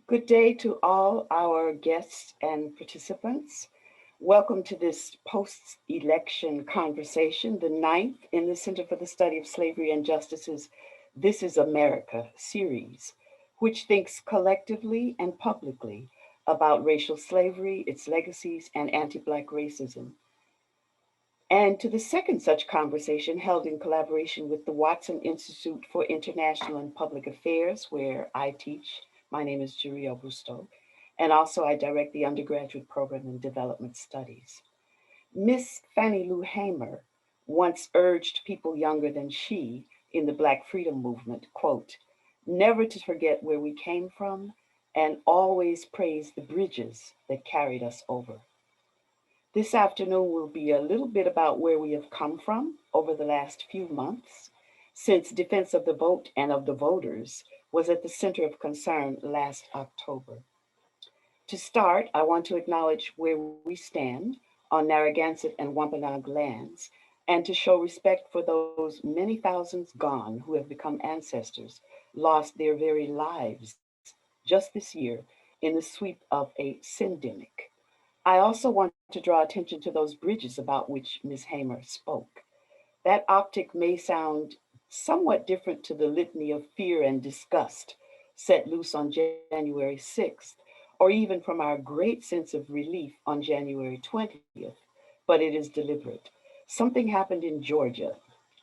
Good day to all our guests and participants. Welcome to this post-election conversation, the ninth in the Center for the Study of Slavery and Justice's This is America series, which thinks collectively and publicly about racial slavery, its legacies, and anti-Black racism. And to the second such conversation held in collaboration with the Watson Institute for International and Public Affairs, where I teach. My name is Geri Augusto, and also I direct the undergraduate program in development studies. Miss Fannie Lou Hamer once urged people younger than she in the Black freedom movement, quote, never to forget where we came from and always praise the bridges that carried us over. This afternoon will be a little bit about where we have come from over the last few months, since defense of the vote and of the voters was at the center of concern last October. To start, I want to acknowledge where we stand on Narragansett and Wampanoag lands and to show respect for those many thousands gone who have become ancestors, lost their very lives just this year in the sweep of a syndemic. I also want to draw attention to those bridges about which Ms. Hamer spoke. That optic may sound somewhat different to the litany of fear and disgust set loose on January 6th, or even from our great sense of relief on January 20th, but it is deliberate. Something happened in Georgia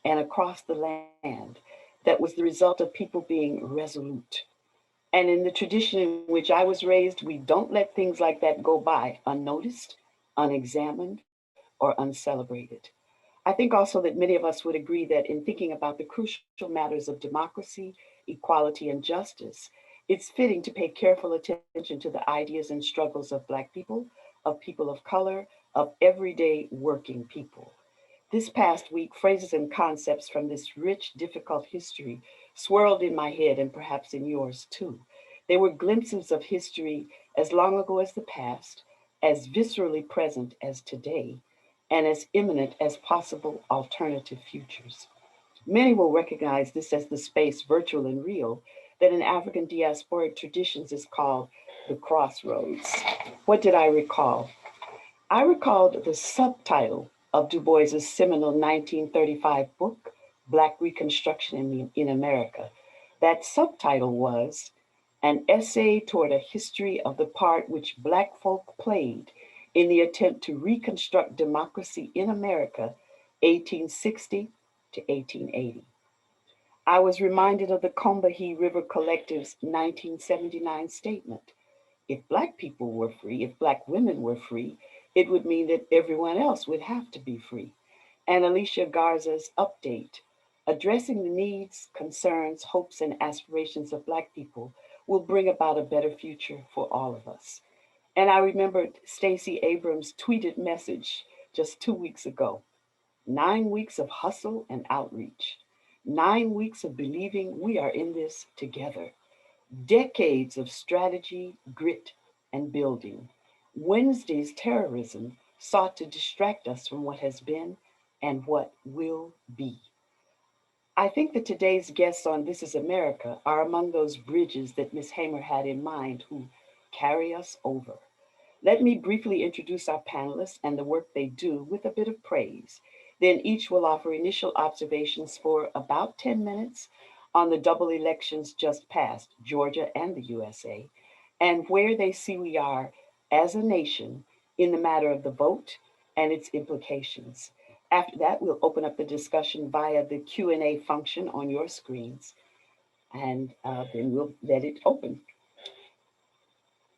and across the land that was the result of people being resolute. And in the tradition in which I was raised, we don't let things like that go by unnoticed, unexamined, or uncelebrated. I think also that many of us would agree that in thinking about the crucial matters of democracy, equality, and justice, it's fitting to pay careful attention to the ideas and struggles of Black of people of color, of everyday working people. This past week, phrases and concepts from this rich, difficult history swirled in my head and perhaps in yours too. They were glimpses of history as long ago as the past, as viscerally present as today, and as imminent as possible alternative futures. Many will recognize this as the space, virtual and real, that in African diasporic traditions is called the crossroads. What did I recall? I recalled the subtitle of Du Bois's seminal 1935 book, Black Reconstruction in America. That subtitle was An Essay Toward a History of the Part Which Black Folk Played in the Attempt to Reconstruct Democracy in America, 1860 to 1880. I was reminded of the Combahee River Collective's 1979 statement. If Black people were free, if Black women were free, it would mean that everyone else would have to be free. And Alicia Garza's update, addressing the needs, concerns, hopes, and aspirations of Black people, will bring about a better future for all of us. And I remembered Stacey Abrams' tweeted message just 2 weeks ago. 9 weeks of hustle and outreach. 9 weeks of believing we are in this together. Decades of strategy, grit, and building. Wednesday's terrorism sought to distract us from what has been and what will be. I think that today's guests on This is America are among those bridges that Ms. Hamer had in mind who carry us over. Let me briefly introduce our panelists and the work they do with a bit of praise. Then each will offer initial observations for about 10 minutes on the double elections just passed, Georgia and the USA, and where they see we are as a nation in the matter of the vote and its implications. After that, we'll open up the discussion via the Q&A function on your screens, and then we'll let it open.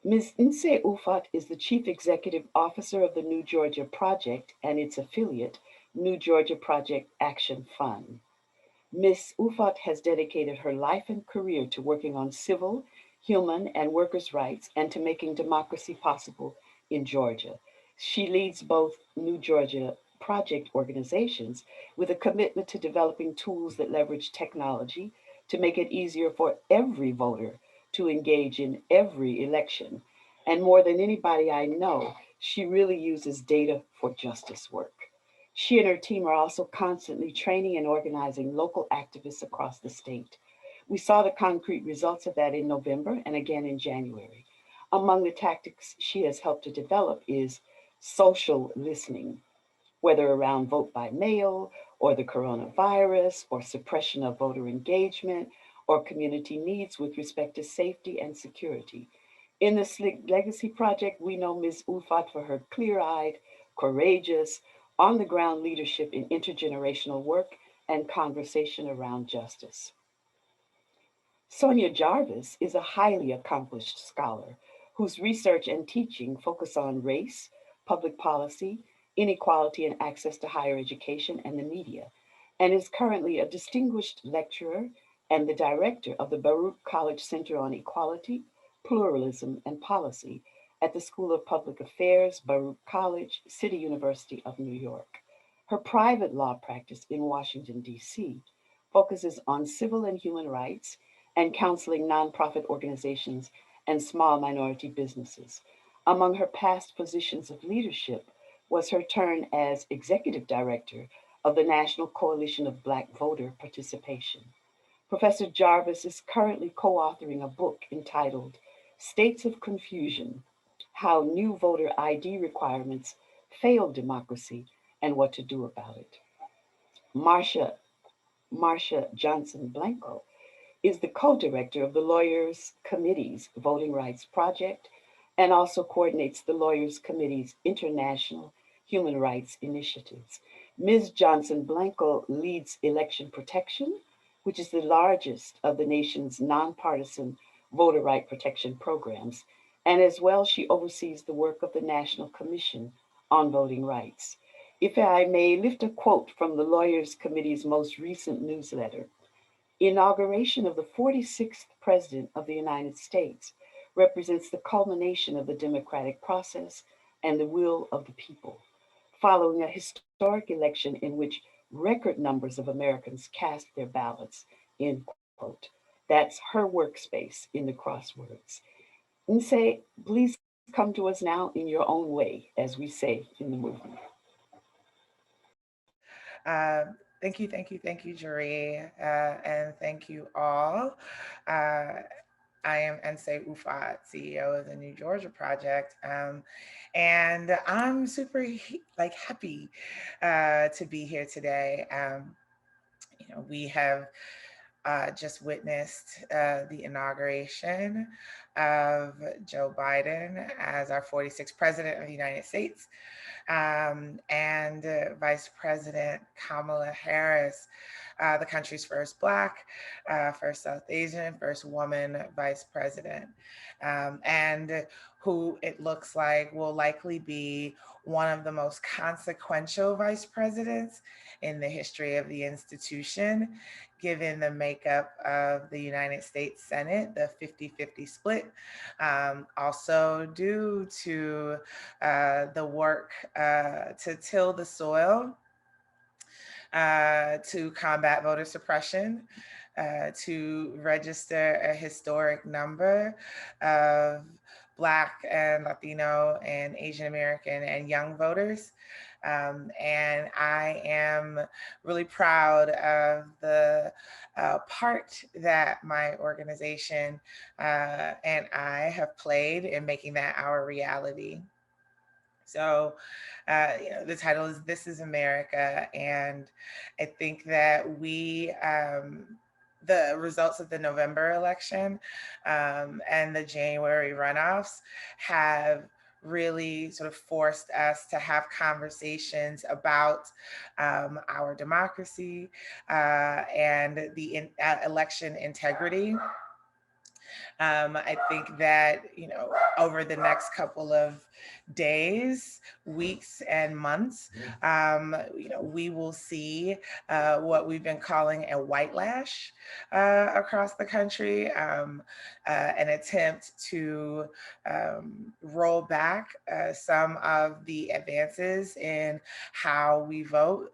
Ms. Nse Ufat is the Chief Executive Officer of the New Georgia Project and its affiliate, New Georgia Project Action Fund. Ms. Ufat has dedicated her life and career to working on civil, human, and workers' rights and to making democracy possible in Georgia. She leads both New Georgia Project organizations with a commitment to developing tools that leverage technology to make it easier for every voter to engage in every election. And more than anybody I know, she really uses data for justice work. She and her team are also constantly training and organizing local activists across the state. We saw the concrete results of that in November and again in January. Among the tactics she has helped to develop is social listening, whether around vote by mail or the coronavirus or suppression of voter engagement or community needs with respect to safety and security. In the Slick Legacy Project, we know Ms. Ufat for her clear eyed, courageous, on the ground leadership in intergenerational work and conversation around justice. Sonia Jarvis is a highly accomplished scholar whose research and teaching focus on race, public policy, inequality and access to higher education, and the media, and is currently a distinguished lecturer and the director of the Baruch College Center on Equality, Pluralism, and Policy at the School of Public Affairs, Baruch College, City University of New York. Her private law practice in Washington, D.C. focuses on civil and human rights and counseling nonprofit organizations and small minority businesses. Among her past positions of leadership was her turn as executive director of the National Coalition of Black Voter Participation. Professor Jarvis is currently co authoring a book entitled States of Confusion: How New Voter ID Requirements Failed Democracy and What to Do About It. Marcia, Marcia Johnson-Blanco is the co-director of the Lawyers Committee's Voting Rights Project and also coordinates the Lawyers Committee's international human rights initiatives. Ms. Johnson-Blanco leads Election Protection, which is the largest of the nation's nonpartisan voter right protection programs, and as well she oversees the work of the National Commission on Voting Rights. If I may lift a quote from the Lawyers Committee's most recent newsletter, inauguration of the 46th President of the United States represents the culmination of the democratic process and the will of the people, following a historic election in which record numbers of Americans cast their ballots, end quote. That's her workspace in the crosswords. And say, please come to us now in your own way, as we say in the movement. Thank you, Geri, and thank you all. Uh, I am Nsé Ufat, CEO of the New Georgia Project, and I'm super happy to be here today. We have just witnessed the inauguration of Joe Biden as our 46th President of the United States, and Vice President Kamala Harris, the country's first Black, first South Asian, first woman Vice President, and who it looks like will likely be one of the most consequential vice presidents in the history of the institution, given the makeup of the United States Senate, the 50-50 split, also due to the work to till the soil, to combat voter suppression, to register a historic number of Black and Latino and Asian American and young voters. And I am really proud of the part that my organization and I have played in making that our reality. So, the title is This is America. And I think that the results of the November election and the January runoffs have really sort of forced us to have conversations about our democracy and the election integrity. I think that, over the next couple of days, weeks, and months, we will see what we've been calling a white lash across the country, an attempt to roll back some of the advances in how we vote.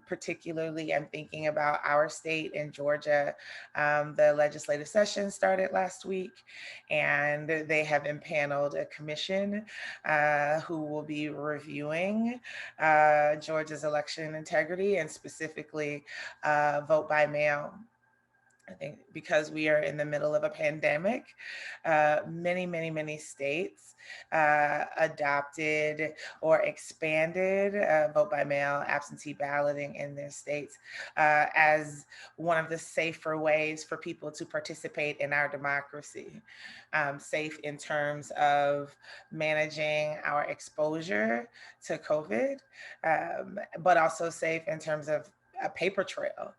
Particularly, I'm thinking about our state in Georgia. The legislative session started last week, and they have impaneled a commission who will be reviewing Georgia's election integrity and specifically vote by mail. I think because we are in the middle of a pandemic, many states adopted or expanded vote by mail, absentee balloting in their states as one of the safer ways for people to participate in our democracy. Safe in terms of managing our exposure to COVID, but also safe in terms of a paper trail.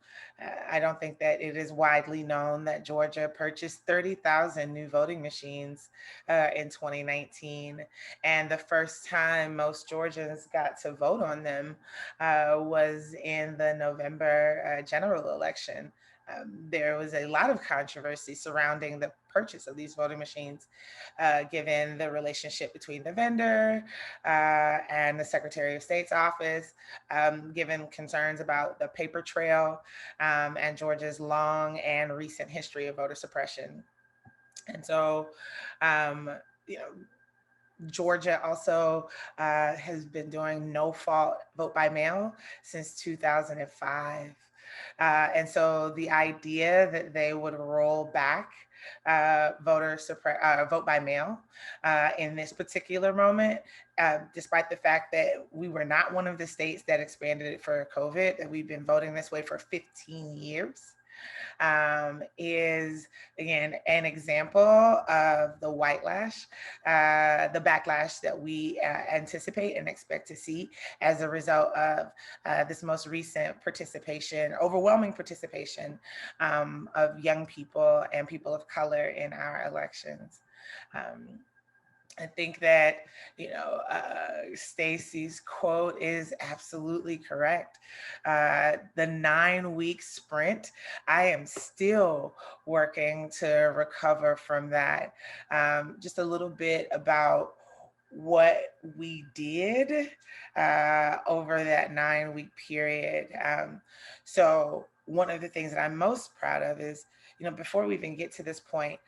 I don't think that it is widely known that Georgia purchased 30,000 new voting machines in 2019. And the first time most Georgians got to vote on them was in the November general election. There was a lot of controversy surrounding the purchase of these voting machines, given the relationship between the vendor and the Secretary of State's office, given concerns about the paper trail and Georgia's long and recent history of voter suppression. And so, um, you know, Georgia also has been doing no fault vote by mail since 2005. And so the idea that they would roll back vote by mail in this particular moment, despite the fact that we were not one of the states that expanded it for COVID, that we've been voting this way for 15 years, is again an example of the white lash, the backlash that we anticipate and expect to see as a result of this most recent participation, overwhelming participation of young people and people of color in our elections. Um, I think that, Stacy's quote is absolutely correct. The 9-week sprint, I am still working to recover from that. Just a little bit about what we did over that 9-week period. So, one of the things that I'm most proud of is, before we even get to this point,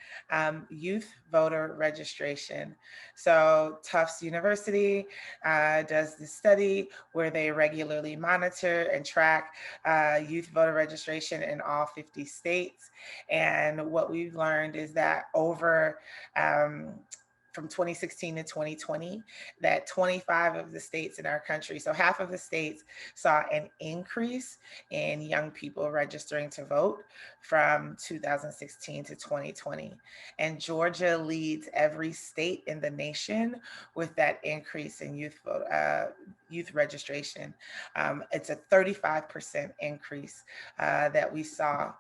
youth voter registration. So Tufts University does this study where they regularly monitor and track youth voter registration in all 50 states. And what we've learned is that from 2016 to 2020, that 25 of the states in our country, so half of the states, saw an increase in young people registering to vote from 2016 to 2020. And Georgia leads every state in the nation with that increase in youth registration. It's a 35% increase that we saw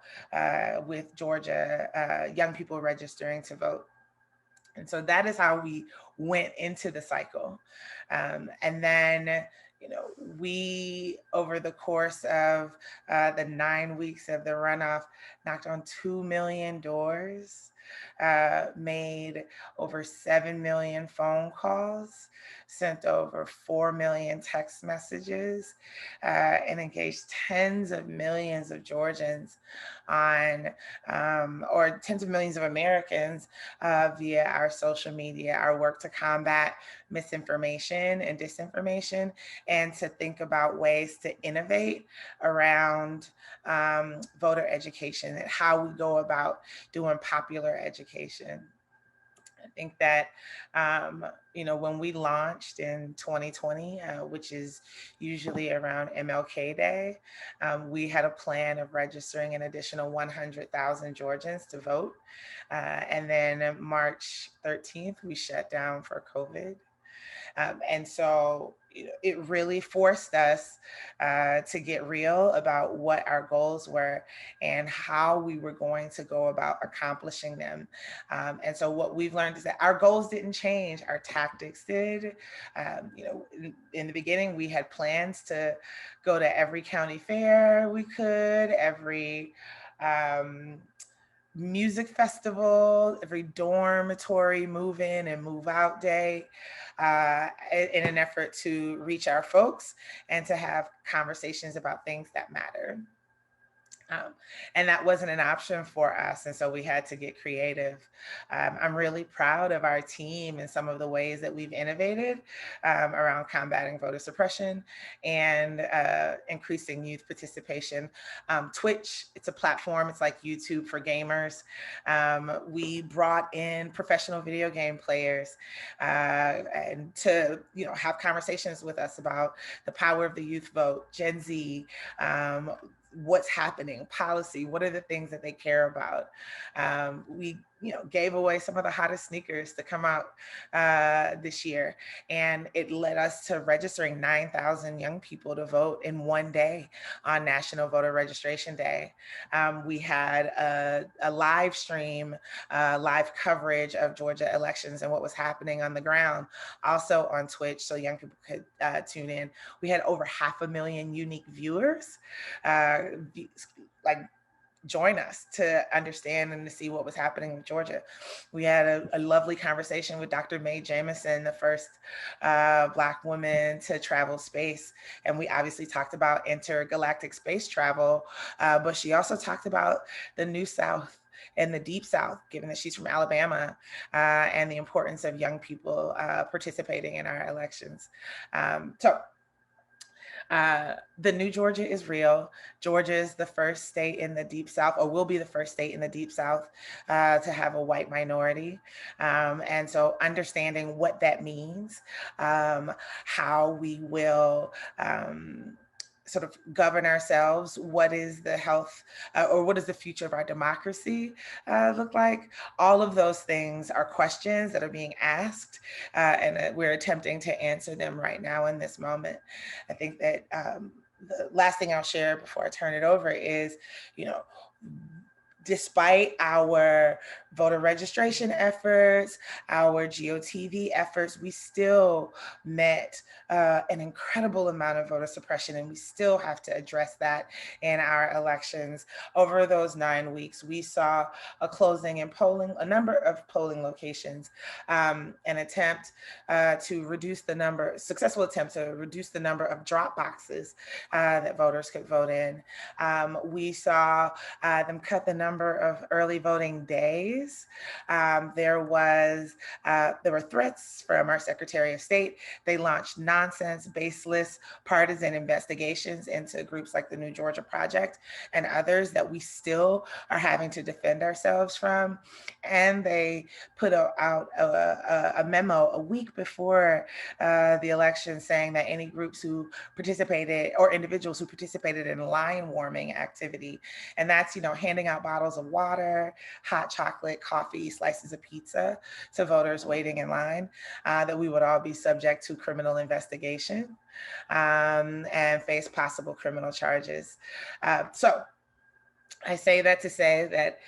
with Georgia young people registering to vote. And so that is how we went into the cycle. And then, we, over the course of the 9 weeks of the runoff, knocked on 2 million doors, made over 7 million phone calls, sent over 4 million text messages, and engaged tens of millions of Georgians or tens of millions of Americans via our social media, our work to combat misinformation and disinformation, and to think about ways to innovate around voter education and how we go about doing popular education. I think that, when we launched in 2020, which is usually around MLK Day, we had a plan of registering an additional 100,000 Georgians to vote. And then March 13th, we shut down for COVID. And so it really forced us to get real about what our goals were and how we were going to go about accomplishing them. And so what we've learned is that our goals didn't change, our tactics did. In the beginning, we had plans to go to every county fair we could, every music festival, every dormitory move in and move out day, in an effort to reach our folks and to have conversations about things that matter. And that wasn't an option for us. And so we had to get creative. I'm really proud of our team and some of the ways that we've innovated around combating voter suppression and increasing youth participation. Twitch, it's a platform, it's like YouTube for gamers. We brought in professional video game players and to have conversations with us about the power of the youth vote, Gen Z, what's happening, policy, what are the things that they care about. We gave away some of the hottest sneakers to come out this year, and it led us to registering 9,000 young people to vote in one day on National Voter Registration Day. We had a live stream, live coverage of Georgia elections and what was happening on the ground, also on Twitch, so young people could tune in. We had over 500,000 unique viewers join us to understand and to see what was happening in Georgia. We had a lovely conversation with Dr. Mae Jameson, the first Black woman to travel space. And we obviously talked about intergalactic space travel, but she also talked about the New South and the Deep South, given that she's from Alabama, and the importance of young people participating in our elections. The new Georgia is real. Georgia is the first state in the Deep South, or will be the first state in the Deep South to have a white minority. And so understanding what that means, how we will sort of govern ourselves, what is the health or what does the future of our democracy look like? All of those things are questions that are being asked, and we're attempting to answer them right now in this moment. I think that the last thing I'll share before I turn it over is, despite our voter registration efforts, our GOTV efforts, we still met an incredible amount of voter suppression, and we still have to address that in our elections. Over those 9 weeks, we saw a closing in a number of polling locations, an successful attempt to reduce the number of drop boxes that voters could vote in. We saw them cut the number of early voting days. There were threats from our Secretary of State. They launched nonsense, baseless, partisan investigations into groups like the New Georgia Project and others that we still are having to defend ourselves from. And they put out a memo a week before the election saying that any groups who participated or individuals who participated in line warming activity, and that's handing out bottles of water, hot chocolate, coffee, slices of pizza to voters waiting in line, that we would all be subject to criminal investigation and face possible criminal charges. So I say that to say that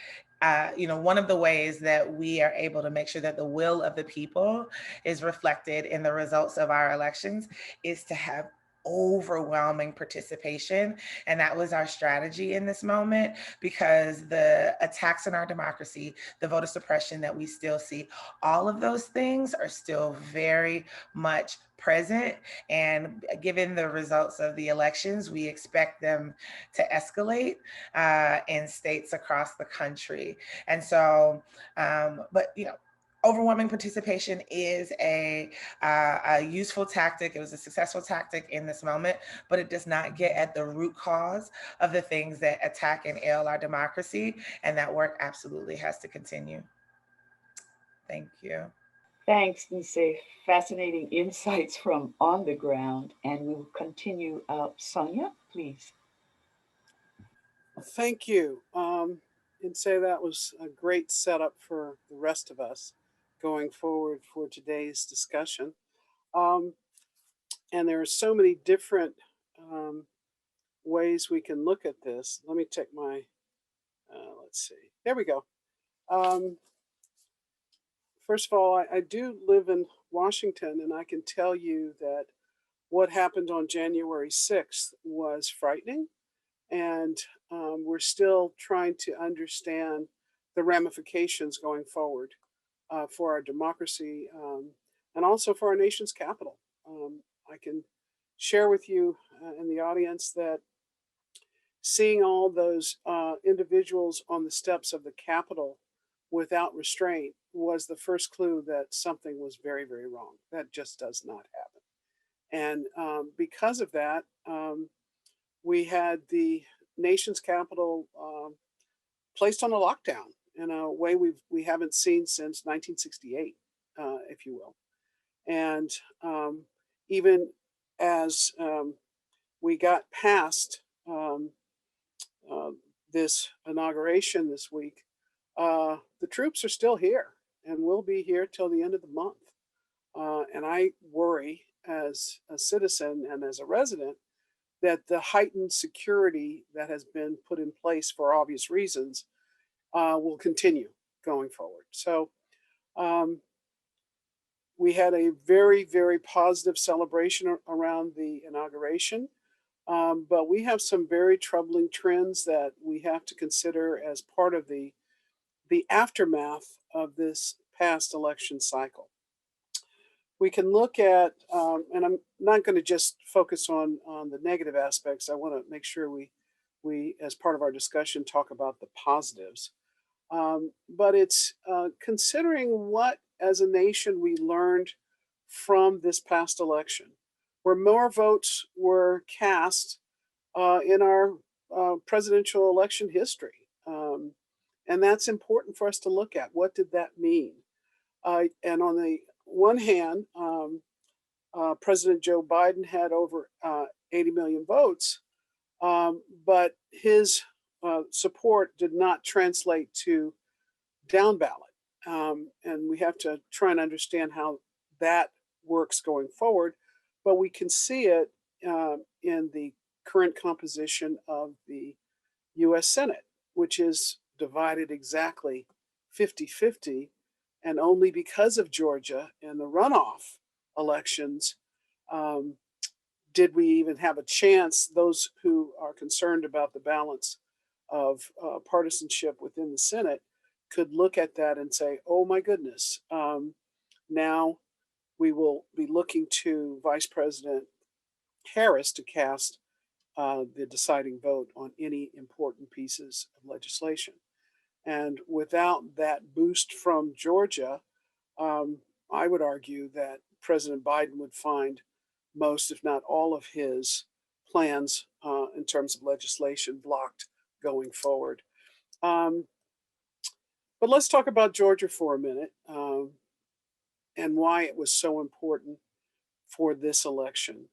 one of the ways that we are able to make sure that the will of the people is reflected in the results of our elections is to have overwhelming participation. And that was our strategy in this moment, because the attacks on our democracy, the voter suppression that we still see, all of those things are still very much present. And given the results of the elections, we expect them to escalate in states across the country. And so, overwhelming participation is a useful tactic. It was a successful tactic in this moment, but it does not get at the root cause of the things that attack and ail our democracy. And that work absolutely has to continue. Thank you. Thanks, Nise. Fascinating insights from on the ground. And we will continue. Sonia, please. Thank you. And say that was a great setup for the rest of us going forward for today's discussion. And there are so many different ways we can look at this. Let me take my, let's see, there we go. First of all, I do live in Washington, and I can tell you that what happened on January 6th was frightening. And we're still trying to understand the ramifications going forward for our democracy and also for our nation's capital. I can share with you in the audience that seeing all those individuals on the steps of the Capitol without restraint was the first clue that something was very, very wrong. That just does not happen. And because of that, we had the nation's capital placed on a lockdown in a way we haven't seen since 1968, if you will. And even as we got past this inauguration this week, the troops are still here and will be here till the end of the month. And I worry as a citizen and as a resident that the heightened security that has been put in place for obvious reasons will continue going forward. So we had a very, very positive celebration around the inauguration, but we have some very troubling trends that we have to consider as part of the aftermath of this past election cycle. We can look at, and I'm not going to just focus on the negative aspects. I want to make sure we, as part of our discussion, talk about the positives. But it's considering what, as a nation, we learned from this past election, where more votes were cast in our presidential election history. And that's important for us to look at. What did that mean? And on the one hand, President Joe Biden had over 80 million votes, but his support did not translate to down ballot. And we have to try and understand how that works going forward. But we can see it in the current composition of the US Senate, which is divided exactly 50-50. And only because of Georgia and the runoff elections did we even have a chance. Those who are concerned about the balance of partisanship within the Senate could look at that and say, oh my goodness, now we will be looking to Vice President Harris to cast the deciding vote on any important pieces of legislation. And without that boost from Georgia, I would argue that President Biden would find most, if not all, of his plans in terms of legislation blocked going forward. But let's talk about Georgia for a minute and why it was so important for this election.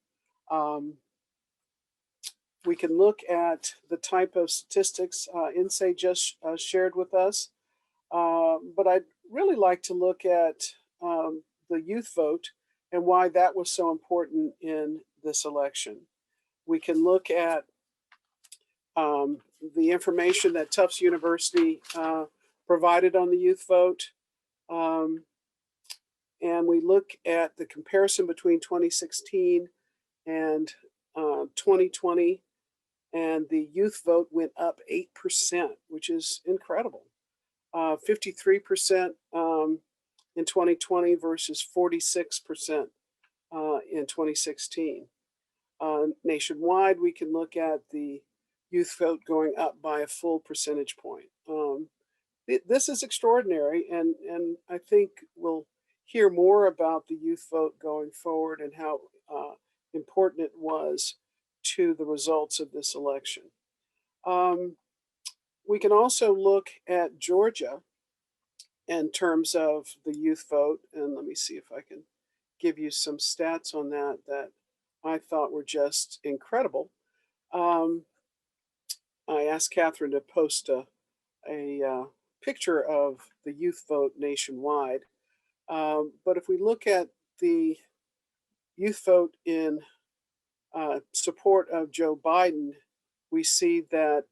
We can look at the type of statistics INSEE just shared with us, but I'd really like to look at the youth vote and why that was so important in this election. We can look at the information that Tufts University provided on the youth vote, and we look at the comparison between 2016 and 2020, and the youth vote went up 8%, which is incredible. 53% in 2020 versus 46% in 2016. Nationwide, we can look at the youth vote going up by a full percentage point. This is extraordinary, and I think we'll hear more about the youth vote going forward and how important it was to the results of this election. We can also look at Georgia in terms of the youth vote, and let me see if I can give you some stats on that I thought were just incredible. I asked Catherine to post a picture of the youth vote nationwide, but if we look at the youth vote in support of Joe Biden, we see that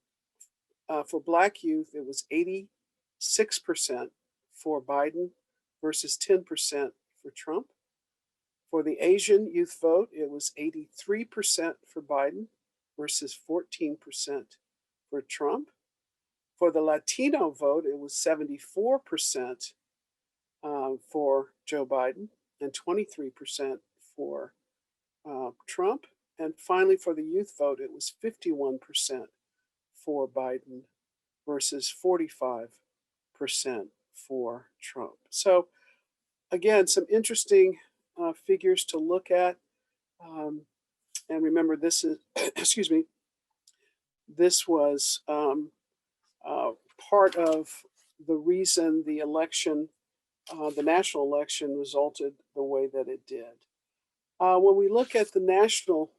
for Black youth, it was 86% for Biden versus 10% for Trump. For the Asian youth vote, it was 83% for Biden versus 14% for Trump. For the Latino vote, it was 74% for Joe Biden and 23% for Trump. And finally, for the youth vote, it was 51% for Biden versus 45% for Trump. So again, some interesting figures to look at. And remember, this is, excuse me, this was part of the reason the election, the national election, resulted the way that it did. When we look at the national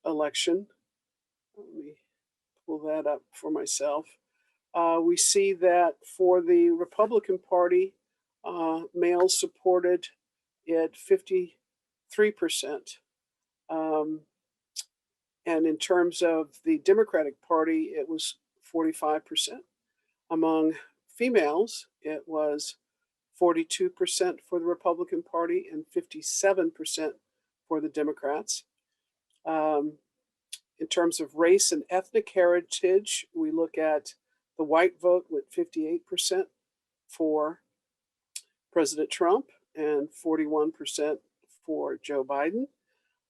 election, let me pull that up for myself. We see that for the Republican Party, males supported it 53%. And in terms of the Democratic Party, it was 45%. Among females, it was 42% for the Republican Party and 57% for the Democrats. In terms of race and ethnic heritage, we look at the white vote with 58% for President Trump and 41% for Joe Biden.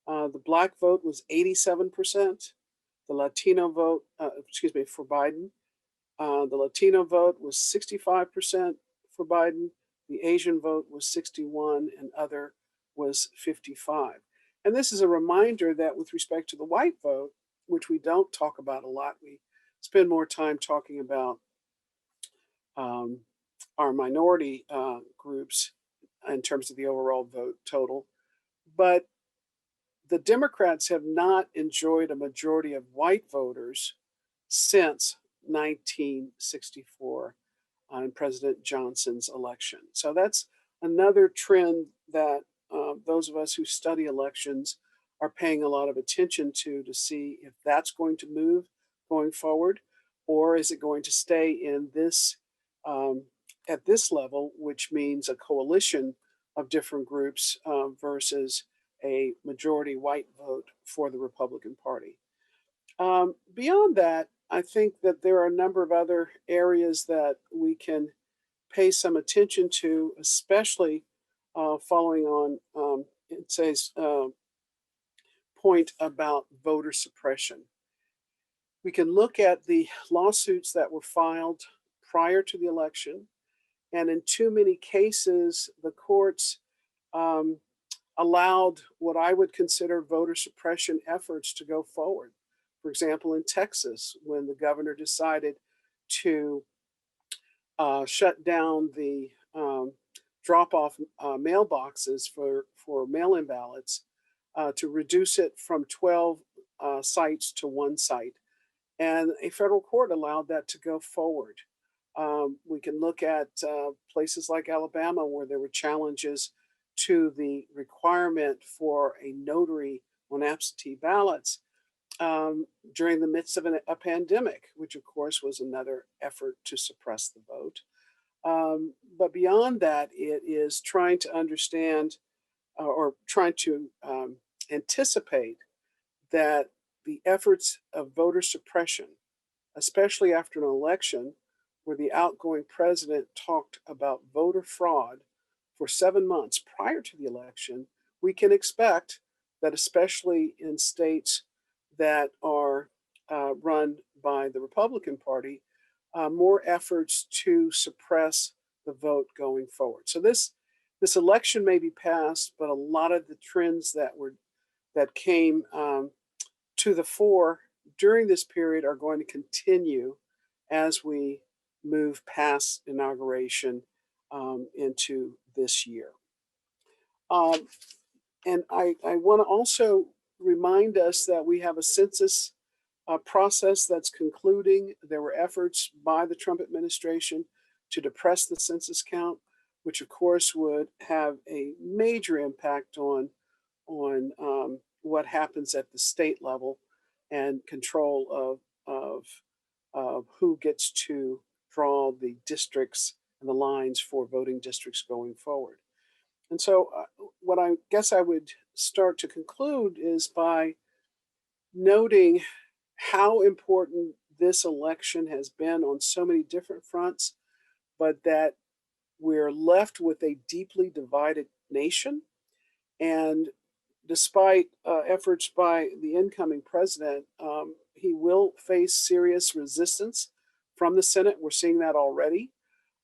The black vote was 87%. The Latino vote, for Biden. The Latino vote was 65% for Biden. The Asian vote was 61, and other was 55. And this is a reminder that with respect to the white vote, which we don't talk about a lot, we spend more time talking about our minority groups in terms of the overall vote total. But the Democrats have not enjoyed a majority of white voters since 1964 on President Johnson's election. So that's another trend that those of us who study elections are paying a lot of attention to see if that's going to move going forward, or is it going to stay in this at this level, which means a coalition of different groups versus a majority white vote for the Republican Party. Beyond that, I think that there are a number of other areas that we can pay some attention to, especially following on Insei's point about voter suppression. We can look at the lawsuits that were filed prior to the election, and in too many cases, the courts allowed what I would consider voter suppression efforts to go forward. For example, in Texas, when the governor decided to shut down the drop-off mailboxes for mail-in ballots, to reduce it from 12 sites to 1 site. And a federal court allowed that to go forward. We can look at places like Alabama, where there were challenges to the requirement for a notary on absentee ballots during the midst of a pandemic, which of course was another effort to suppress the vote. But beyond that, it is trying to understand or trying to anticipate that the efforts of voter suppression, especially after an election where the outgoing president talked about voter fraud for 7 months prior to the election, we can expect that, especially in states that are run by the Republican Party, more efforts to suppress the vote going forward. So this election may be passed, but a lot of the trends that came to the fore during this period are going to continue as we move past inauguration into this year. And I want to also remind us that we have a census process that's concluding. There were efforts by the Trump administration to depress the census count, which of course would have a major impact on what happens at the state level and control of who gets to draw the districts and the lines for voting districts going forward. And so what I guess I would start to conclude is by noting how important this election has been on so many different fronts, but that we're left with a deeply divided nation. And despite efforts by the incoming president, he will face serious resistance from the Senate. We're seeing that already.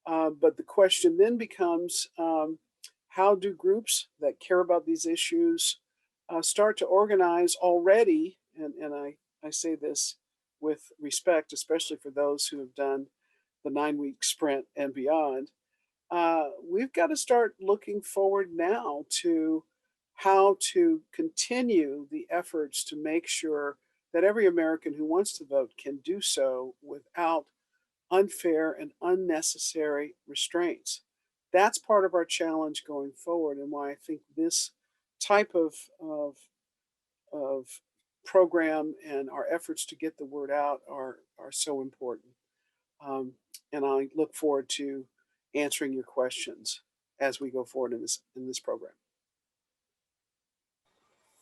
But the question then becomes, how do groups that care about these issues start to organize already? And I say this with respect, especially for those who have done the 9-week sprint and beyond. We've got to start looking forward now to how to continue the efforts to make sure that every American who wants to vote can do so without unfair and unnecessary restraints. That's part of our challenge going forward, and why I think this type of program and our efforts to get the word out are so important. And I look forward to answering your questions as we go forward in this program.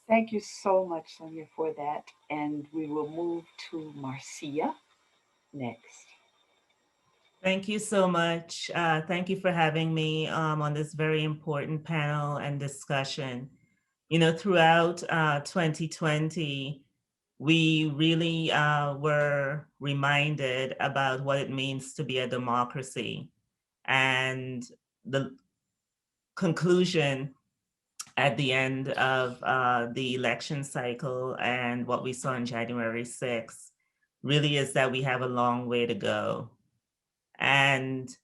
Thank you so much, Sonia, for that. And we will move to Marcia next. Thank you so much. Thank you for having me on this very important panel and discussion. You know, throughout 2020, we really were reminded about what it means to be a democracy. And the conclusion at the end of the election cycle and what we saw on January 6th really is that we have a long way to go. And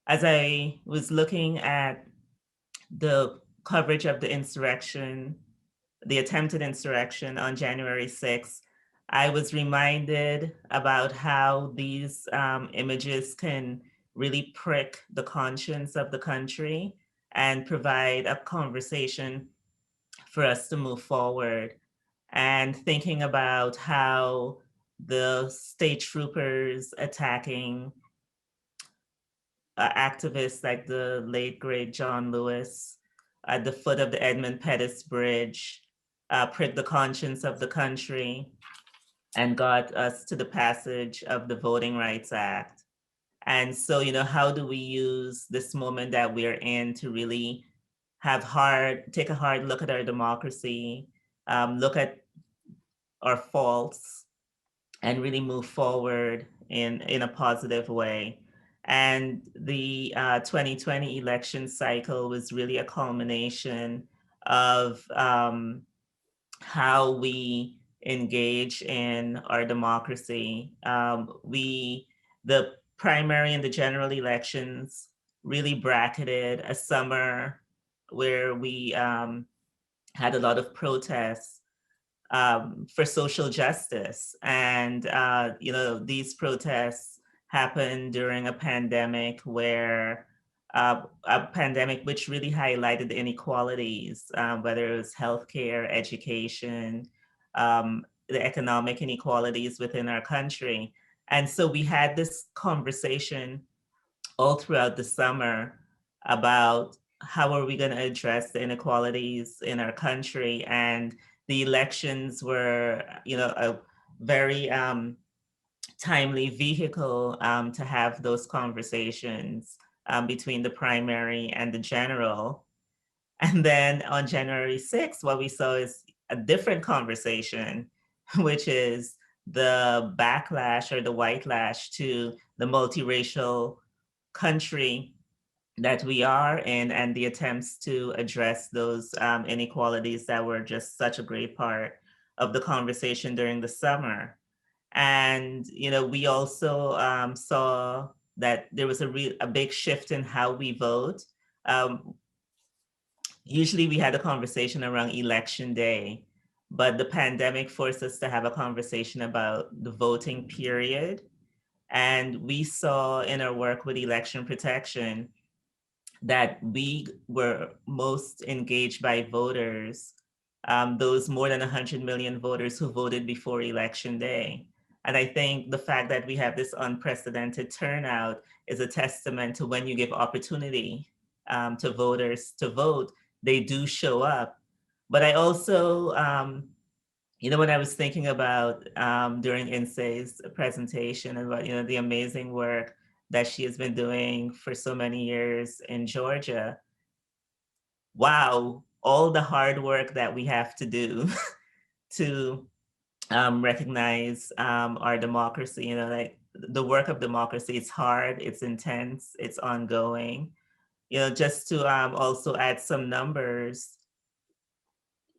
as I was looking at the coverage of the insurrection, the attempted insurrection on January 6th, I was reminded about how these images can really prick the conscience of the country and provide a conversation for us to move forward. And thinking about how the state troopers attacking activists like the late great John Lewis at the foot of the Edmund Pettus Bridge pricked the conscience of the country and got us to the passage of the Voting Rights Act. And so, you know, how do we use this moment that we're in to really take a hard look at our democracy, look at our faults, and really move forward in a positive way. And the 2020 election cycle was really a culmination of how we engage in our democracy. The primary and the general elections really bracketed a summer where we had a lot of protests for social justice. And, you know, these protests happened during a pandemic which really highlighted the inequalities, whether it was healthcare, education, the economic inequalities within our country. And so we had this conversation all throughout the summer about how are we going to address the inequalities in our country. And the elections were, you know, a very timely vehicle to have those conversations between the primary and the general. And then on January 6th, what we saw is a different conversation, which is the backlash or the white lash to the multiracial country that we are in, and the attempts to address those inequalities that were just such a great part of the conversation during the summer. And, you know, we also saw that there was a big shift in how we vote. Usually we had a conversation around election day, but the pandemic forced us to have a conversation about the voting period. And we saw in our work with election protection that we were most engaged by voters, those more than 100 million voters who voted before election day. And I think the fact that we have this unprecedented turnout is a testament to when you give opportunity to voters to vote, they do show up. But I also, you know, when I was thinking about during Insei's presentation about, you know, the amazing work that she has been doing for so many years in Georgia, wow, all the hard work that we have to do to recognize our democracy. You know, like the work of democracy, it's hard, it's intense, it's ongoing. You know, just to also add some numbers,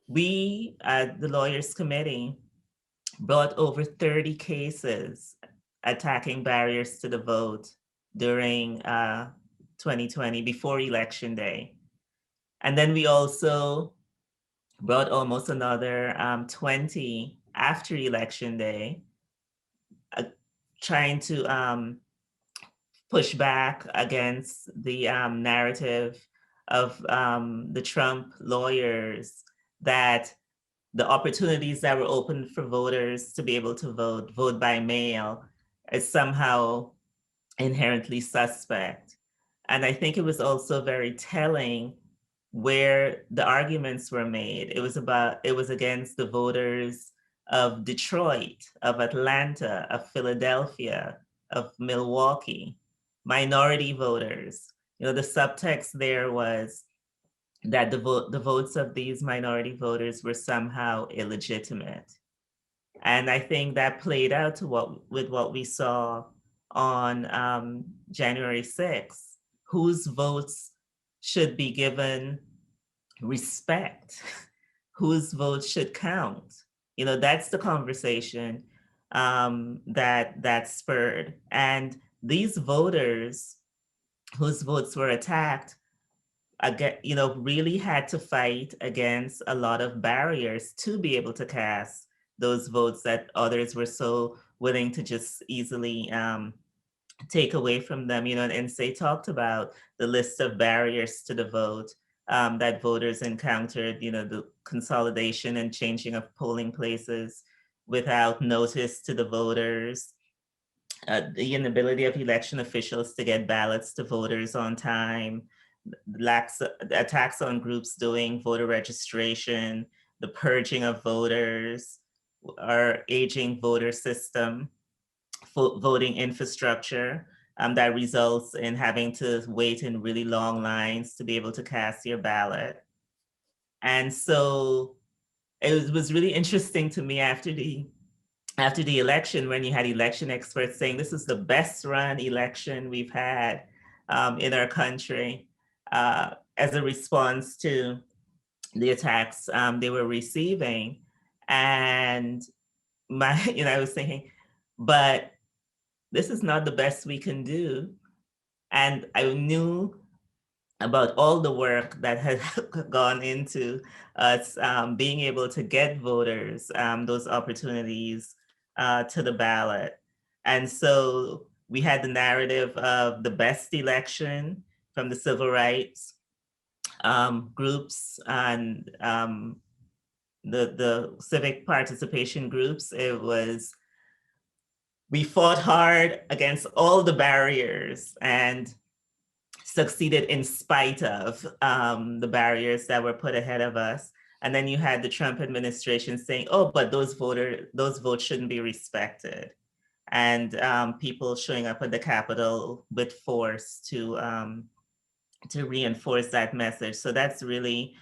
we at the Lawyers Committee brought over 30 cases attacking barriers to the vote during 2020, before Election Day. And then we also brought almost another 20 after Election Day, trying to push back against the narrative of the Trump lawyers that the opportunities that were open for voters to be able to vote by mail, is somehow inherently suspect. And I think it was also very telling where the arguments were made. It was against the voters of Detroit, of Atlanta, of Philadelphia, of Milwaukee, minority voters. You know, the subtext there was that the votes of these minority voters were somehow illegitimate. And I think that played out to with what we saw on January 6th, whose votes should be given respect, whose votes should count. You know, that's the conversation that spurred. And these voters whose votes were attacked, again, you know, really had to fight against a lot of barriers to be able to cast those votes that others were so willing to just easily take away from them. You know, and Say talked about the list of barriers to the vote that voters encountered, you know, the consolidation and changing of polling places without notice to the voters, the inability of election officials to get ballots to voters on time, attacks on groups doing voter registration, the purging of voters, our aging voter system, voting infrastructure that results in having to wait in really long lines to be able to cast your ballot. And so it was really interesting to me after the election, when you had election experts saying this is the best run election we've had in our country, as a response to the attacks they were receiving. And I was thinking, but this is not the best we can do. And I knew about all the work that had gone into us being able to get voters those opportunities to the ballot. And so we had the narrative of the best election from the civil rights groups and the civic participation groups. It was, we fought hard against all the barriers and succeeded in spite of the barriers that were put ahead of us. And then you had the Trump administration saying, oh, but those votes shouldn't be respected. And people showing up at the Capitol with force to reinforce that message. So that's really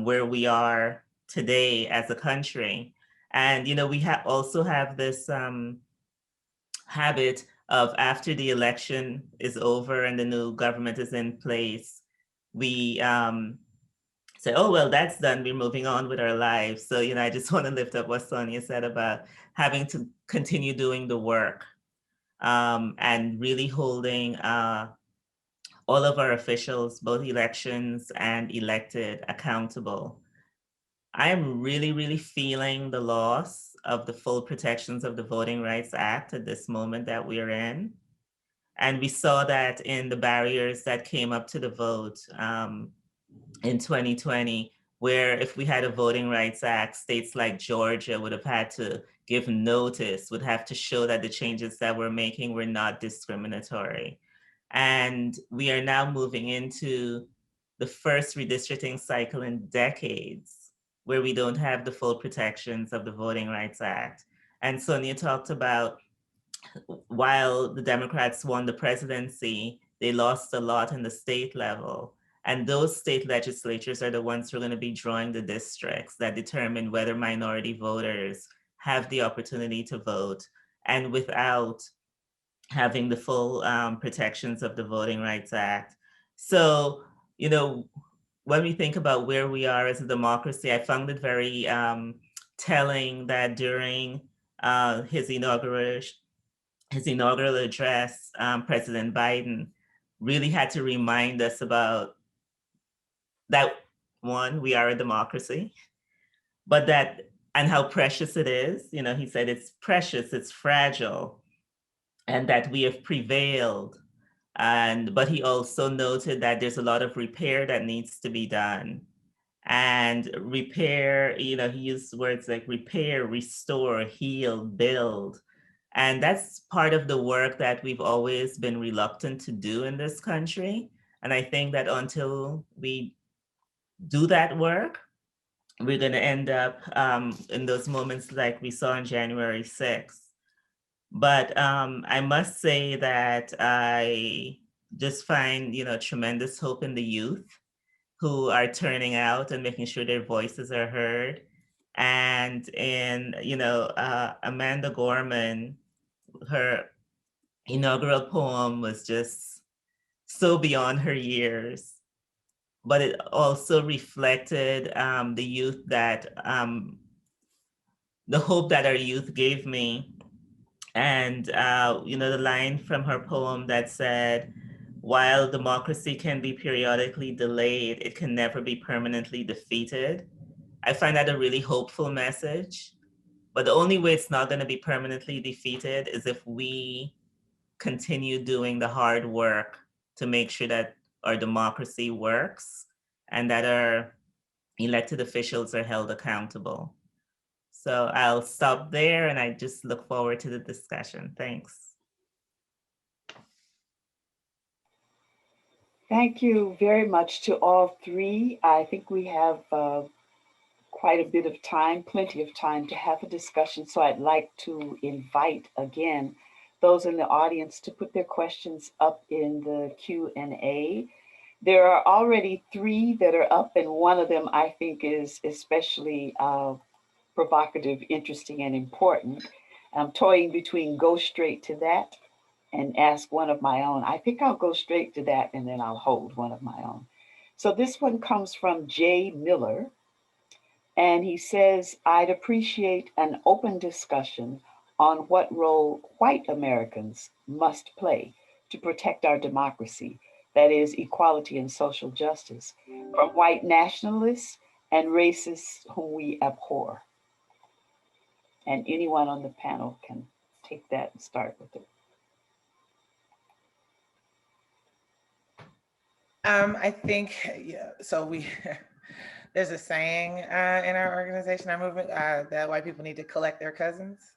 where we are today as a country. And, you know, we also have this habit of, after the election is over and the new government is in place, we say, oh, well, that's done. We're moving on with our lives. So, you know, I just want to lift up what Sonia said about having to continue doing the work and really holding all of our officials, both elections and elected, accountable. I am really, really feeling the loss of the full protections of the Voting Rights Act at this moment that we're in. And we saw that in the barriers that came up to the vote in 2020, where if we had a Voting Rights Act, states like Georgia would have had to give notice, would have to show that the changes that we're making were not discriminatory. And we are now moving into the first redistricting cycle in decades where we don't have the full protections of the Voting Rights Act. And Sonia talked about, while the Democrats won the presidency, they lost a lot in the state level. And those state legislatures are the ones who are going to be drawing the districts that determine whether minority voters have the opportunity to vote, and without having the full protections of the Voting Rights Act. So, when we think about where we are as a democracy, I found it very telling that during his inaugural address, President Biden really had to remind us about that, one, we are a democracy, but that, and how precious it is. He said it's precious, it's fragile, and that we have prevailed. But he also noted that there's a lot of repair that needs to be done. And repair, he used words like repair, restore, heal, build. And that's part of the work that we've always been reluctant to do in this country. And I think that until we do that work, we're going to end up in those moments like we saw on January 6th. But I must say that I just find, tremendous hope in the youth who are turning out and making sure their voices are heard. And in, Amanda Gorman, her inaugural poem was just so beyond her years, but it also reflected the youth that, the hope that our youth gave me. And, the line from her poem that said, while democracy can be periodically delayed, it can never be permanently defeated. I find that a really hopeful message. But the only way it's not going to be permanently defeated is if we continue doing the hard work to make sure that our democracy works and that our elected officials are held accountable. So I'll stop there, and I just look forward to the discussion. Thanks. Thank you very much to all three. I think we have quite a bit of time, plenty of time to have a discussion. So I'd like to invite again those in the audience to put their questions up in the Q&A. There are already three that are up, and one of them I think is especially provocative, interesting, and important. I'm toying between go straight to that and ask one of my own. I think I'll go straight to that and then I'll hold one of my own. So this one comes from Jay Miller. And he says, I'd appreciate an open discussion on what role white Americans must play to protect our democracy, that is, equality and social justice, from white nationalists and racists whom we abhor. And anyone on the panel can take that and start with it. I think, so there's a saying in our organization, our movement, that white people need to collect their cousins.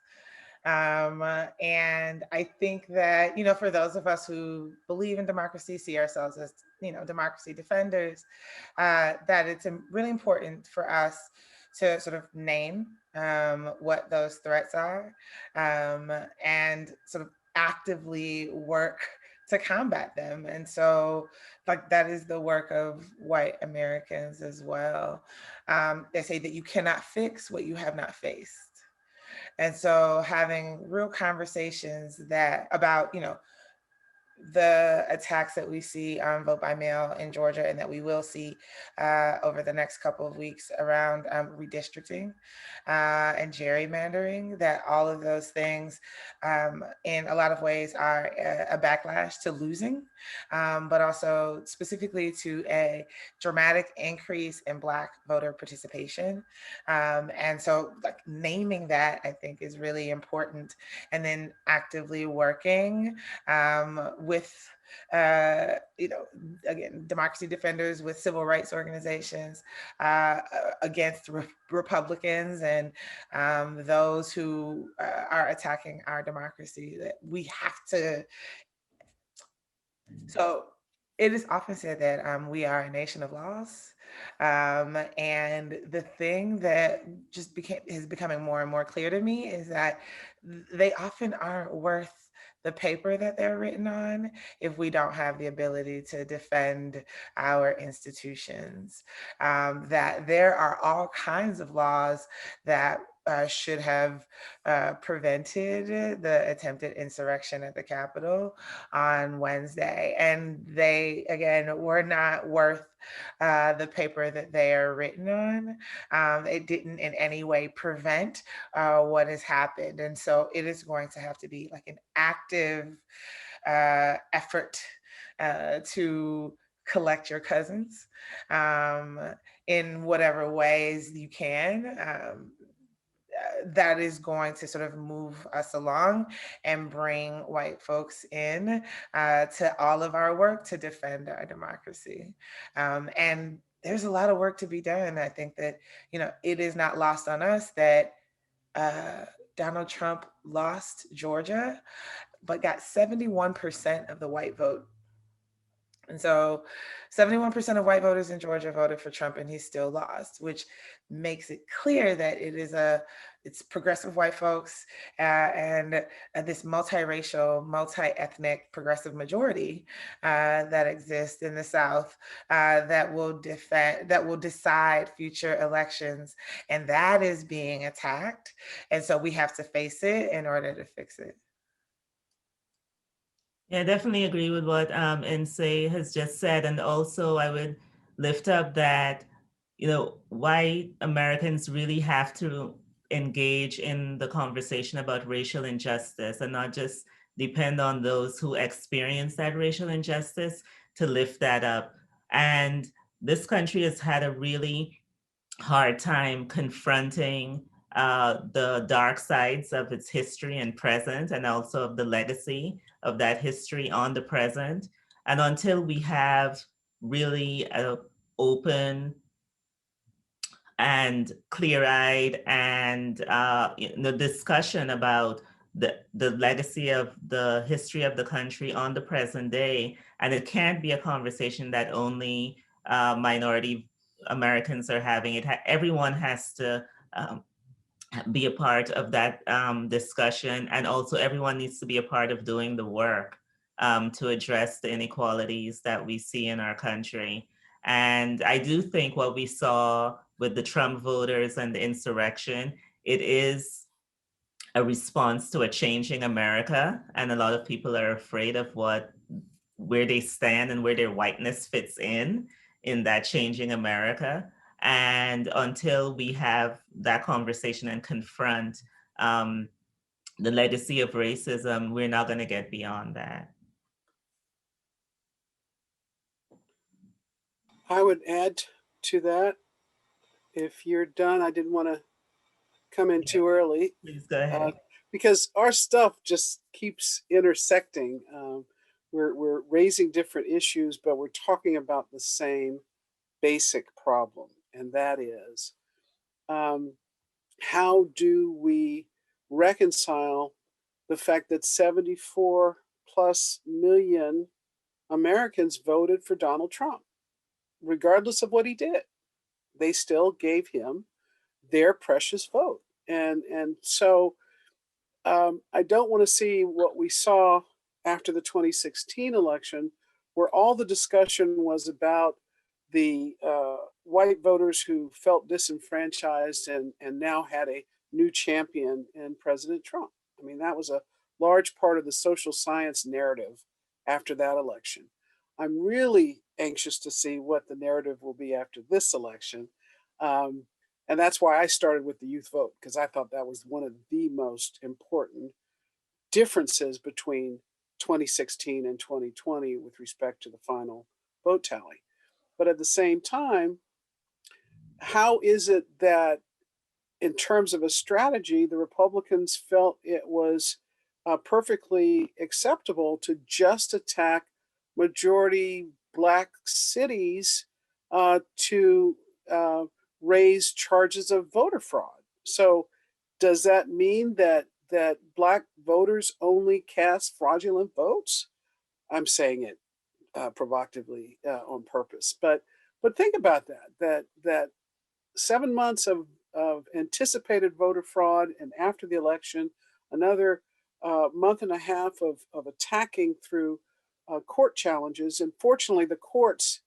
And I think that, for those of us who believe in democracy, see ourselves as, democracy defenders, that it's really important for us to sort of name what those threats are, and sort of actively work to combat them. And so that is the work of white Americans as well. They say that you cannot fix what you have not faced. And so having real conversations about, the attacks that we see on vote by mail in Georgia and that we will see over the next couple of weeks around redistricting and gerrymandering, that all of those things in a lot of ways are a backlash to losing, but also specifically to a dramatic increase in Black voter participation. And so naming that, I think, is really important, and then actively working with, again, democracy defenders, with civil rights organizations, against Republicans and those who are attacking our democracy. That we have to. So it is often said that we are a nation of laws. And the thing that just is becoming more and more clear to me is that they often aren't worth the paper that they're written on if we don't have the ability to defend our institutions. That there are all kinds of laws that should have prevented the attempted insurrection at the Capitol on Wednesday. And they, again, were not worth the paper that they are written on. It didn't in any way prevent what has happened. And so it is going to have to be like an active effort to collect your cousins in whatever ways you can. That is going to sort of move us along and bring white folks in to all of our work to defend our democracy. And there's a lot of work to be done. I think that, it is not lost on us that Donald Trump lost Georgia, but got 71% of the white vote. And so 71% of white voters in Georgia voted for Trump, and he still lost, which makes it clear that it's progressive white folks and this multiracial, multi-ethnic progressive majority that exists in the South that will decide future elections. And that is being attacked. And so we have to face it in order to fix it. Yeah, I definitely agree with what Nsé has just said. And also I would lift up that, white Americans really have to engage in the conversation about racial injustice and not just depend on those who experience that racial injustice to lift that up. And this country has had a really hard time confronting the dark sides of its history and present, and also of the legacy of that history on the present. And until we have really an open and clear-eyed and discussion about the legacy of the history of the country on the present day, and it can't be a conversation that only minority Americans are having. Everyone has to be a part of that discussion, and also everyone needs to be a part of doing the work to address the inequalities that we see in our country. And I do think what we saw with the Trump voters and the insurrection, it is a response to a changing America, and a lot of people are afraid of where they stand and where their whiteness fits in that changing America. And until we have that conversation and confront the legacy of racism, we're not going to get beyond that. I would add to that, if you're done, I didn't want to come in too early. Please go ahead. Because our stuff just keeps intersecting. We're raising different issues, but we're talking about the same basic problem, and that is how do we reconcile the fact that 74 plus million Americans voted for Donald Trump, regardless of what he did? They still gave him their precious vote. And so I don't want to see what we saw after the 2016 election, where all the discussion was about the white voters who felt disenfranchised and now had a new champion in President Trump. I mean, that was a large part of the social science narrative after that election. I'm really anxious to see what the narrative will be after this election. And that's why I started with the youth vote, because I thought that was one of the most important differences between 2016 and 2020 with respect to the final vote tally. But at the same time, how is it that in terms of a strategy, the Republicans felt it was perfectly acceptable to just attack majority Black cities to raise charges of voter fraud? So does that mean that Black voters only cast fraudulent votes? I'm saying it provocatively on purpose, but think about that 7 months of anticipated voter fraud, and after the election, another month and a half of attacking through court challenges. And fortunately, the courts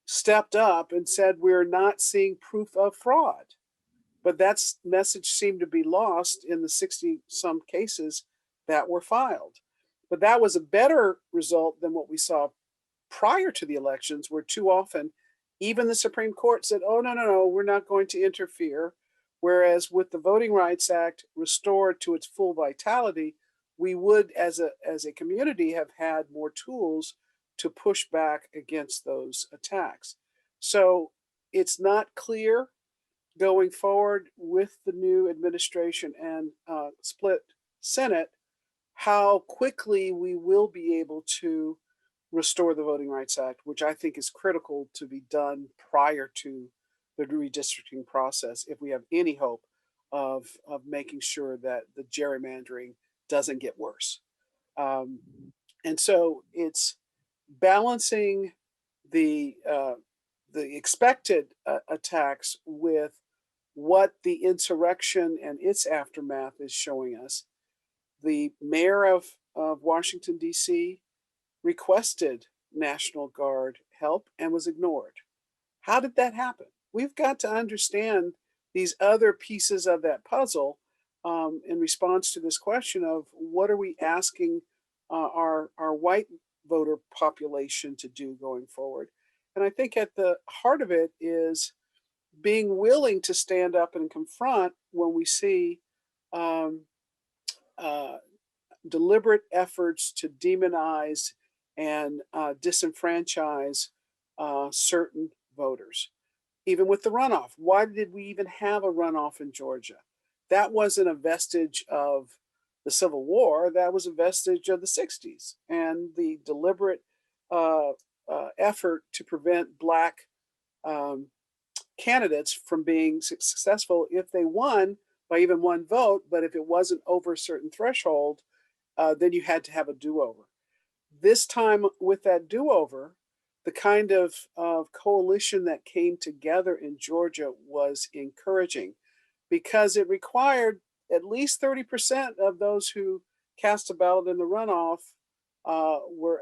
stepped up and said, we're not seeing proof of fraud. But that message seemed to be lost in the 60 some cases that were filed. But that was a better result than what we saw prior to the elections, where too often even the Supreme Court said, oh, no, no, no, we're not going to interfere. Whereas with the Voting Rights Act restored to its full vitality, we would, as a community, have had more tools to push back against those attacks. So it's not clear going forward with the new administration and split Senate how quickly we will be able to restore the Voting Rights Act, which I think is critical to be done prior to the redistricting process if we have any hope of making sure that the gerrymandering doesn't get worse. And so it's balancing the expected attacks with what the insurrection and its aftermath is showing us. The mayor of Washington, D.C. requested National Guard help and was ignored. How did that happen? We've got to understand these other pieces of that puzzle in response to this question of what are we asking our white voter population to do going forward. And I think at the heart of it is being willing to stand up and confront when we see deliberate efforts to demonize and disenfranchise certain voters. Even with the runoff, why did we even have a runoff in Georgia? That wasn't a vestige of the Civil War, that was a vestige of the 60s and the deliberate effort to prevent Black candidates from being successful if they won by even one vote, but if it wasn't over a certain threshold, then you had to have a do-over. This time with that do-over, the kind of coalition that came together in Georgia was encouraging because it required at least 30% of those who cast a ballot in the runoff were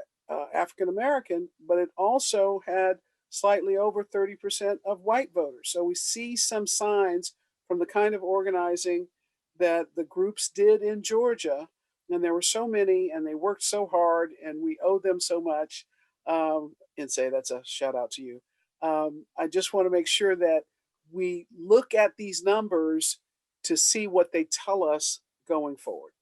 African American, but it also had slightly over 30% of white voters. So we see some signs from the kind of organizing that the groups did in Georgia, and there were so many, and they worked so hard, and we owe them so much. And say that's a shout out to you. I just want to make sure that we look at these numbers to see what they tell us going forward.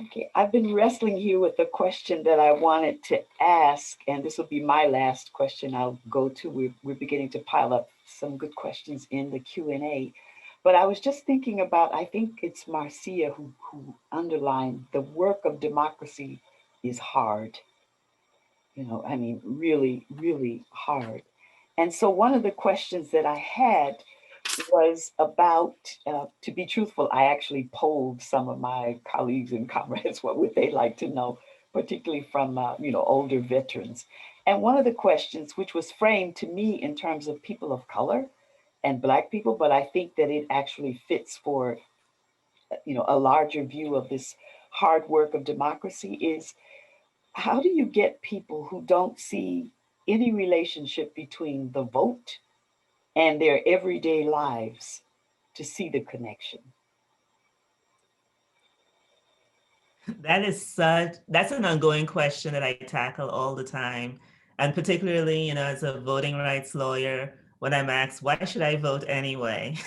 Okay, I've been wrestling here with the question that I wanted to ask, and this will be my last question I'll go to. We're beginning to pile up some good questions in the Q&A. But I was just thinking about, I think it's Marcia who underlined the work of democracy is hard. You know, I mean, really, really hard. And so one of the questions that I had was about, to be truthful, I actually polled some of my colleagues and comrades, what would they like to know, particularly from, older veterans. And one of the questions, which was framed to me in terms of people of color and Black people, but I think that it actually fits for, a larger view of this hard work of democracy is, how do you get people who don't see any relationship between the vote and their everyday lives to see the connection? That's an ongoing question that I tackle all the time. And particularly, as a voting rights lawyer, when I'm asked, why should I vote anyway?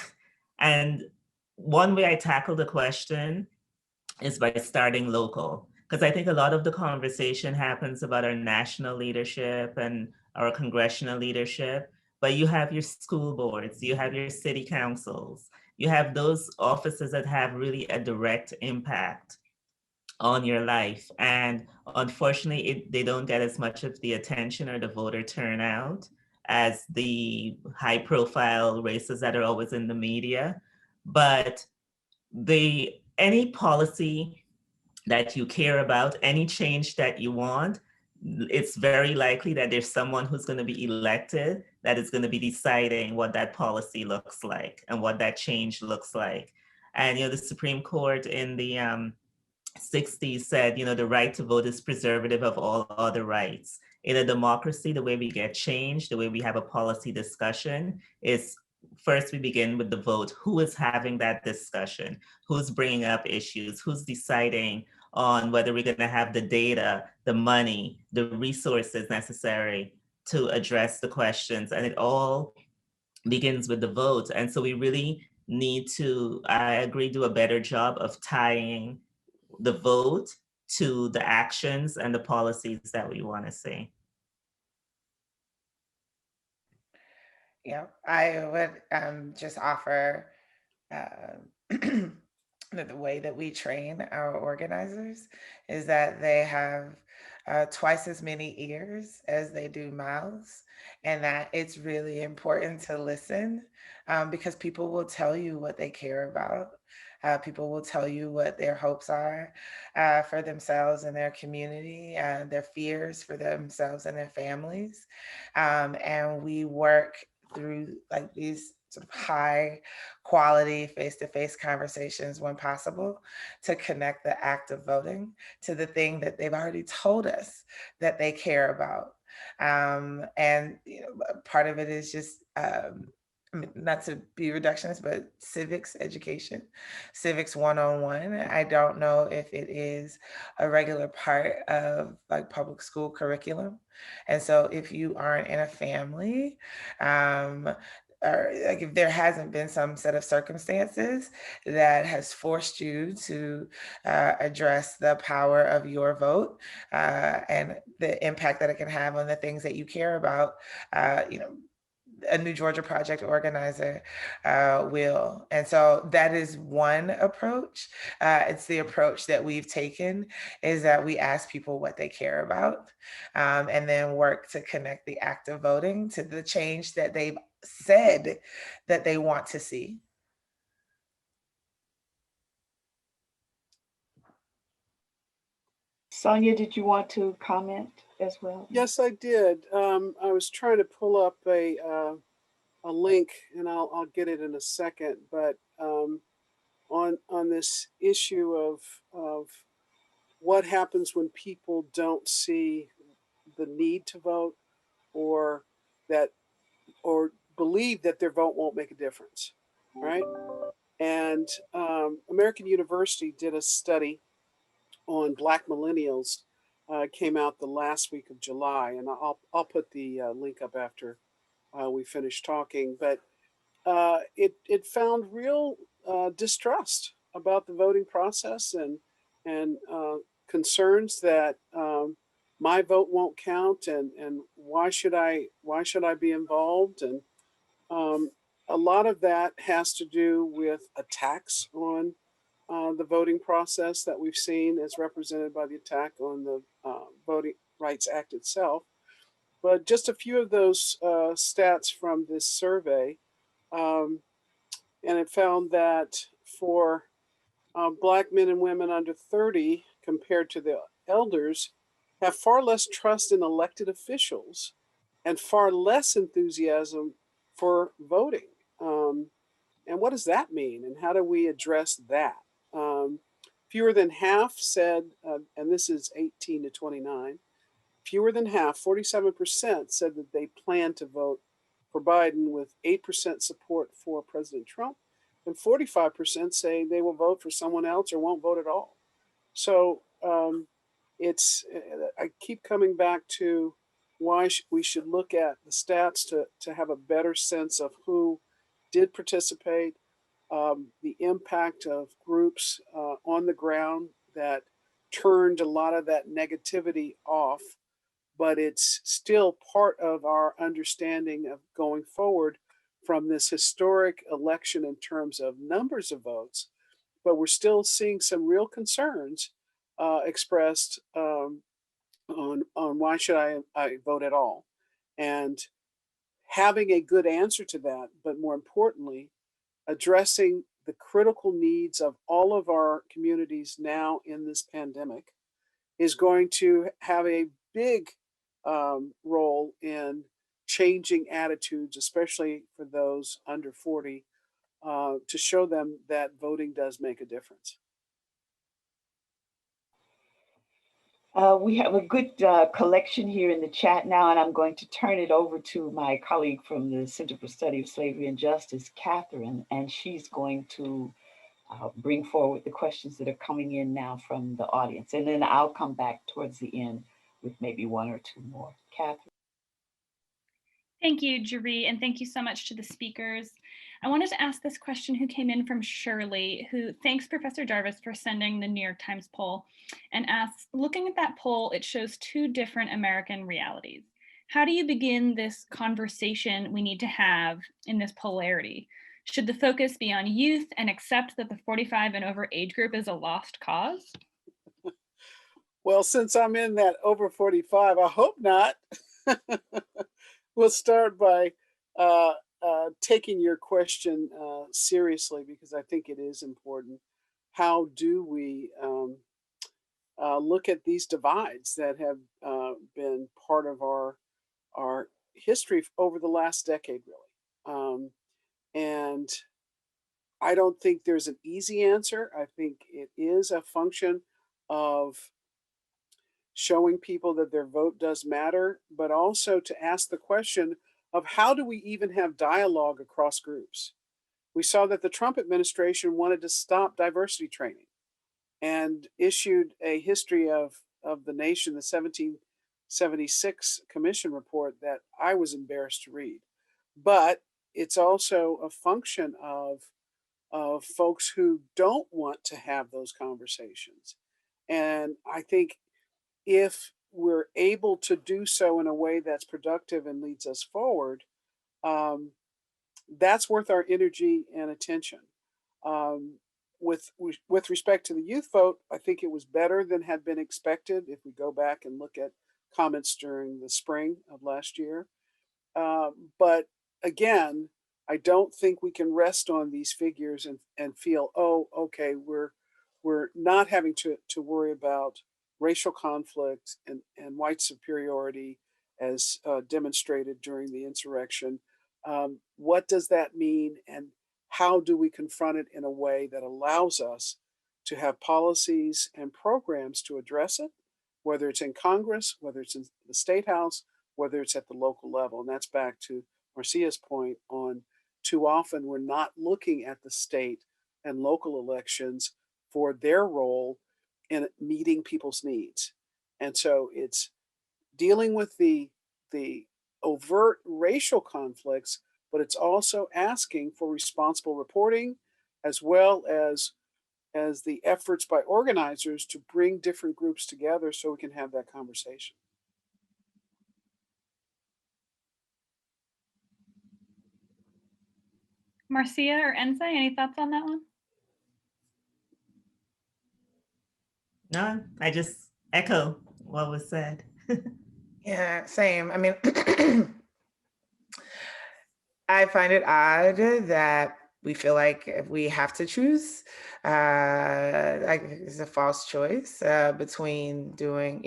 And one way I tackle the question is by starting local. Because I think a lot of the conversation happens about our national leadership and our congressional leadership, but you have your school boards, you have your city councils, you have those offices that have really a direct impact on your life. And unfortunately, they don't get as much of the attention or the voter turnout as the high profile races that are always in the media. But any policy that you care about, any change that you want, it's very likely that there's someone who's going to be elected that is going to be deciding what that policy looks like and what that change looks like. And, the Supreme Court in the 60s said, the right to vote is preservative of all other rights. in a democracy, the way we get change, the way we have a policy discussion is first we begin with the vote. Who is having that discussion? Who's bringing up issues? Who's deciding on whether we're going to have the data, the money, the resources necessary to address the questions? And it all begins with the vote. And so we really need to, I agree, do a better job of tying the vote to the actions and the policies that we want to see. Yeah, I would just offer that the way that we train our organizers is that they have twice as many ears as they do mouths, and that it's really important to listen because people will tell you what they care about. People will tell you what their hopes are for themselves and their community, and their fears for themselves and their families. And we work through like these sort of high quality face-to-face conversations when possible to connect the act of voting to the thing that they've already told us that they care about. And part of it is just not to be reductionist, but civics education, civics 101. I don't know if it is a regular part of like public school curriculum. And so if you aren't in a family, or like if there hasn't been some set of circumstances that has forced you to address the power of your vote and the impact that it can have on the things that you care about, a New Georgia Project organizer will. And so that is one approach. It's the approach that we've taken, is that we ask people what they care about and then work to connect the act of voting to the change that they've said that they want to see. Sonia, did you want to comment as well? Yes, I did. I was trying to pull up a link, and I'll get it in a second. But on this issue of what happens when people don't see the need to vote, or believe that their vote won't make a difference, right? And American University did a study on Black millennials. Came out the last week of July, and I'll put the link up after we finish talking. But it found real distrust about the voting process, and concerns that my vote won't count, and why should I be involved? And a lot of that has to do with attacks on the voting process that we've seen, as represented by the attack on the Voting Rights Act itself. But just a few of those stats from this survey, and it found that for Black men and women under 30 compared to the elders, have far less trust in elected officials and far less enthusiasm for voting. And what does that mean? And how do we address that? Fewer than half said, and this is 18 to 29, fewer than half, 47%, said that they plan to vote for Biden, with 8% support for President Trump, and 45% say they will vote for someone else or won't vote at all. So I keep coming back to why we should look at the stats to have a better sense of who did participate, the impact of groups on the ground that turned a lot of that negativity off. But it's still part of our understanding of going forward from this historic election in terms of numbers of votes. But we're still seeing some real concerns expressed on why should I vote at all, and having a good answer to that, but more importantly, addressing the critical needs of all of our communities now in this pandemic is going to have a big role in changing attitudes, especially for those under 40, to show them that voting does make a difference. We have a good collection here in the chat now, and I'm going to turn it over to my colleague from the Center for Study of Slavery and Justice, Catherine, and she's going to bring forward the questions that are coming in now from the audience. And then I'll come back towards the end with maybe one or two more. Catherine. Thank you, Geri, and thank you so much to the speakers. I wanted to ask this question who came in from Shirley, who thanks Professor Jarvis for sending the New York Times poll and asks, looking at that poll, it shows two different American realities. How do you begin this conversation we need to have in this polarity? Should the focus be on youth and accept that the 45 and over age group is a lost cause? Well, since I'm in that over 45, I hope not. We'll start by taking your question seriously, because I think it is important. How do we look at these divides that have been part of our history over the last decade, really? And I don't think there's an easy answer. I think it is a function of showing people that their vote does matter, but also to ask the question of how do we even have dialogue across groups? We saw that the Trump administration wanted to stop diversity training and issued a history of the nation, the 1776 Commission report that I was embarrassed to read. But it's also a function of folks who don't want to have those conversations. And I think if we're able to do so in a way that's productive and leads us forward, that's worth our energy and attention. With respect to the youth vote, I think it was better than had been expected if we go back and look at comments during the spring of last year. But again, I don't think we can rest on these figures and feel, oh, okay, we're not having to worry about racial conflict and white superiority as demonstrated during the insurrection. What does that mean, and how do we confront it in a way that allows us to have policies and programs to address it, whether it's in Congress, whether it's in the State House, whether it's at the local level? And that's back to Marcia's point on too often we're not looking at the state and local elections for their role in meeting people's needs. And so it's dealing with the overt racial conflicts, but it's also asking for responsible reporting, as well as the efforts by organizers to bring different groups together so we can have that conversation. Marcia or Ense, any thoughts on that one? No, I just echo what was said. Yeah, same. I mean, I find it odd that we feel like if we have to choose, like it's a false choice between doing,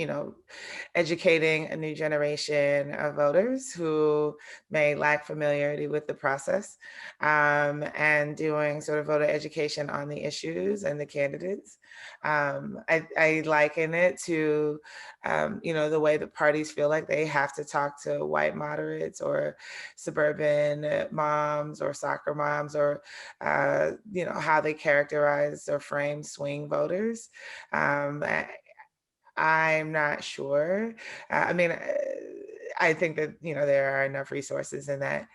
educating a new generation of voters who may lack familiarity with the process, and doing sort of voter education on the issues and the candidates. I liken it to, the way the parties feel like they have to talk to white moderates or suburban moms or soccer moms, or how they characterize or frame swing voters. I'm not sure. I think that there are enough resources in that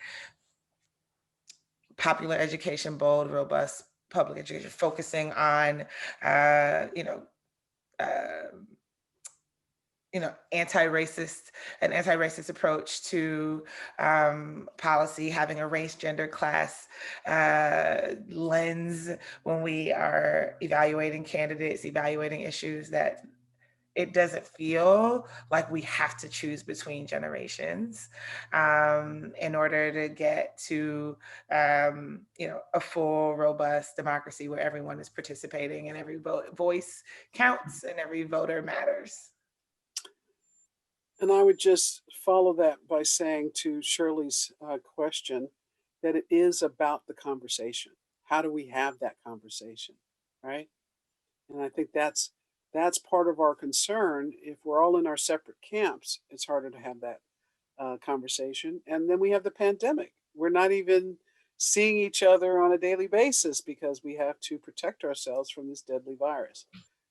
popular education, bold, robust public education, focusing on an anti-racist approach to policy, having a race, gender, class lens when we are evaluating candidates, evaluating issues, that it doesn't feel like we have to choose between generations in order to get to a full, robust democracy where everyone is participating and every voice counts and every voter matters. And I would just follow that by saying to Shirley's question that it is about the conversation. How do we have that conversation, right? And I think that's that's part of our concern. If we're all in our separate camps, it's harder to have that conversation. And then we have the pandemic. We're not even seeing each other on a daily basis because we have to protect ourselves from this deadly virus.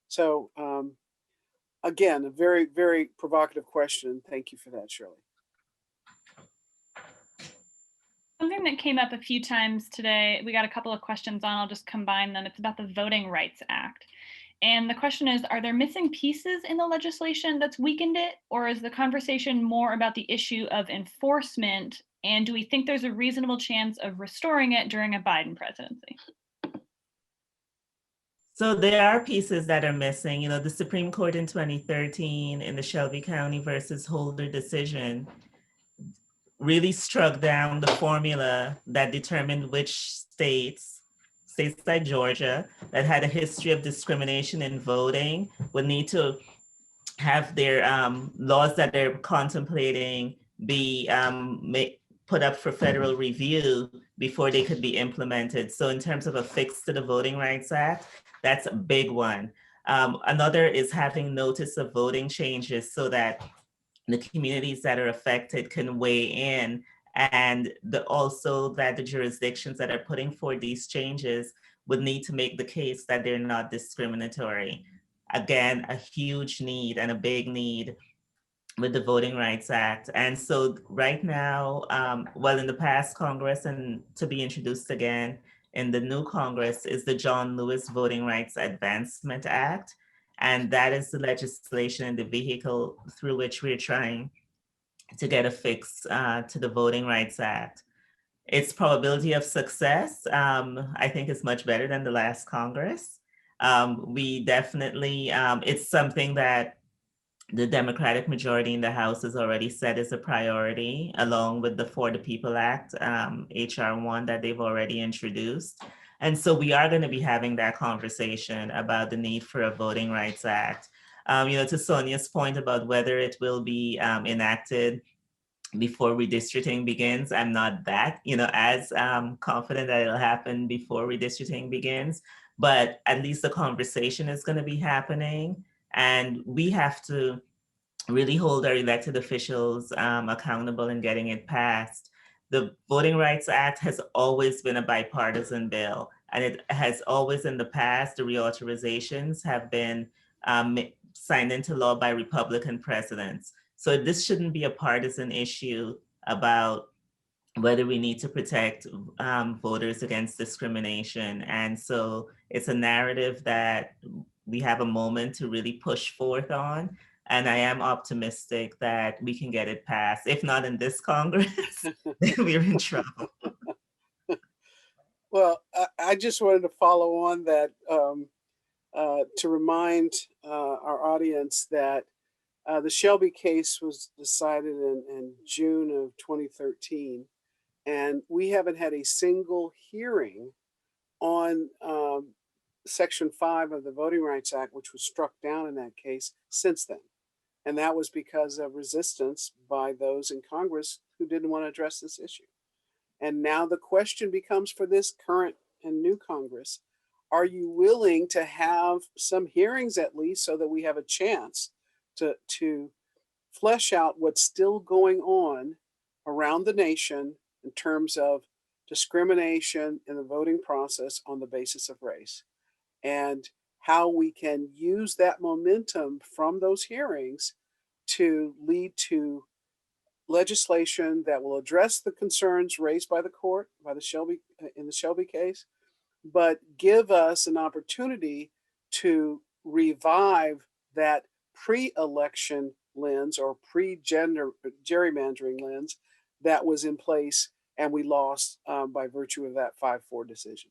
So again, a very, very provocative question. Thank you for that, Shirley. Something that came up a few times today, we got a couple of questions on, I'll just combine them. It's about the Voting Rights Act. And the question is, are there missing pieces in the legislation that's weakened it? Or is the conversation more about the issue of enforcement? And do we think there's a reasonable chance of restoring it during a Biden presidency? So there are pieces that are missing. You know, the Supreme Court in 2013 in the Shelby County versus Holder decision really struck down the formula that determined which states like Georgia, that had a history of discrimination in voting, would need to have their laws that they're contemplating be put up for federal review before they could be implemented. So in terms of a fix to the Voting Rights Act, that's a big one. Another is having notice of voting changes so that the communities that are affected can weigh in, and also that the jurisdictions that are putting forward these changes would need to make the case that they're not discriminatory. Again, a huge need and a big need with the Voting Rights Act. And so right now, well, in the past Congress and to be introduced again in the new Congress is the John Lewis Voting Rights Advancement Act. And that is the legislation and the vehicle through which we're trying to get a fix to the Voting Rights Act. Its probability of success, I think, is much better than the last Congress. We definitely, it's something that the Democratic majority in the House has already said is a priority, along with the For the People Act, HR 1 that they've already introduced. And so we are going to be having that conversation about the need for a Voting Rights Act. You know, to Sonia's point about whether it will be enacted before redistricting begins, I'm not that, you know, as confident that it'll happen before redistricting begins, but at least the conversation is going to be happening. And we have to really hold our elected officials accountable in getting it passed. The Voting Rights Act has always been a bipartisan bill, and it has always in the past, the reauthorizations have been signed into law by Republican presidents. So this shouldn't be a partisan issue about whether we need to protect voters against discrimination. And so it's a narrative that we have a moment to really push forth on. And I am optimistic that we can get it passed. If not in this Congress, then we're in trouble. Well, I just wanted to follow on that to remind our audience that the Shelby case was decided in June of 2013, and we haven't had a single hearing on Section 5 of the Voting Rights Act, which was struck down in that case, since then. And that was because of resistance by those in Congress who didn't want to address this issue. And now the question becomes for this current and new Congress, are you willing to have some hearings at least so that we have a chance to flesh out what's still going on around the nation in terms of discrimination in the voting process on the basis of race, and how we can use that momentum from those hearings to lead to legislation that will address the concerns raised by the court, by the Shelby, in the Shelby case, but give us an opportunity to revive that pre-election lens or pre-gerrymandering lens that was in place and we lost by virtue of that 5-4 decision.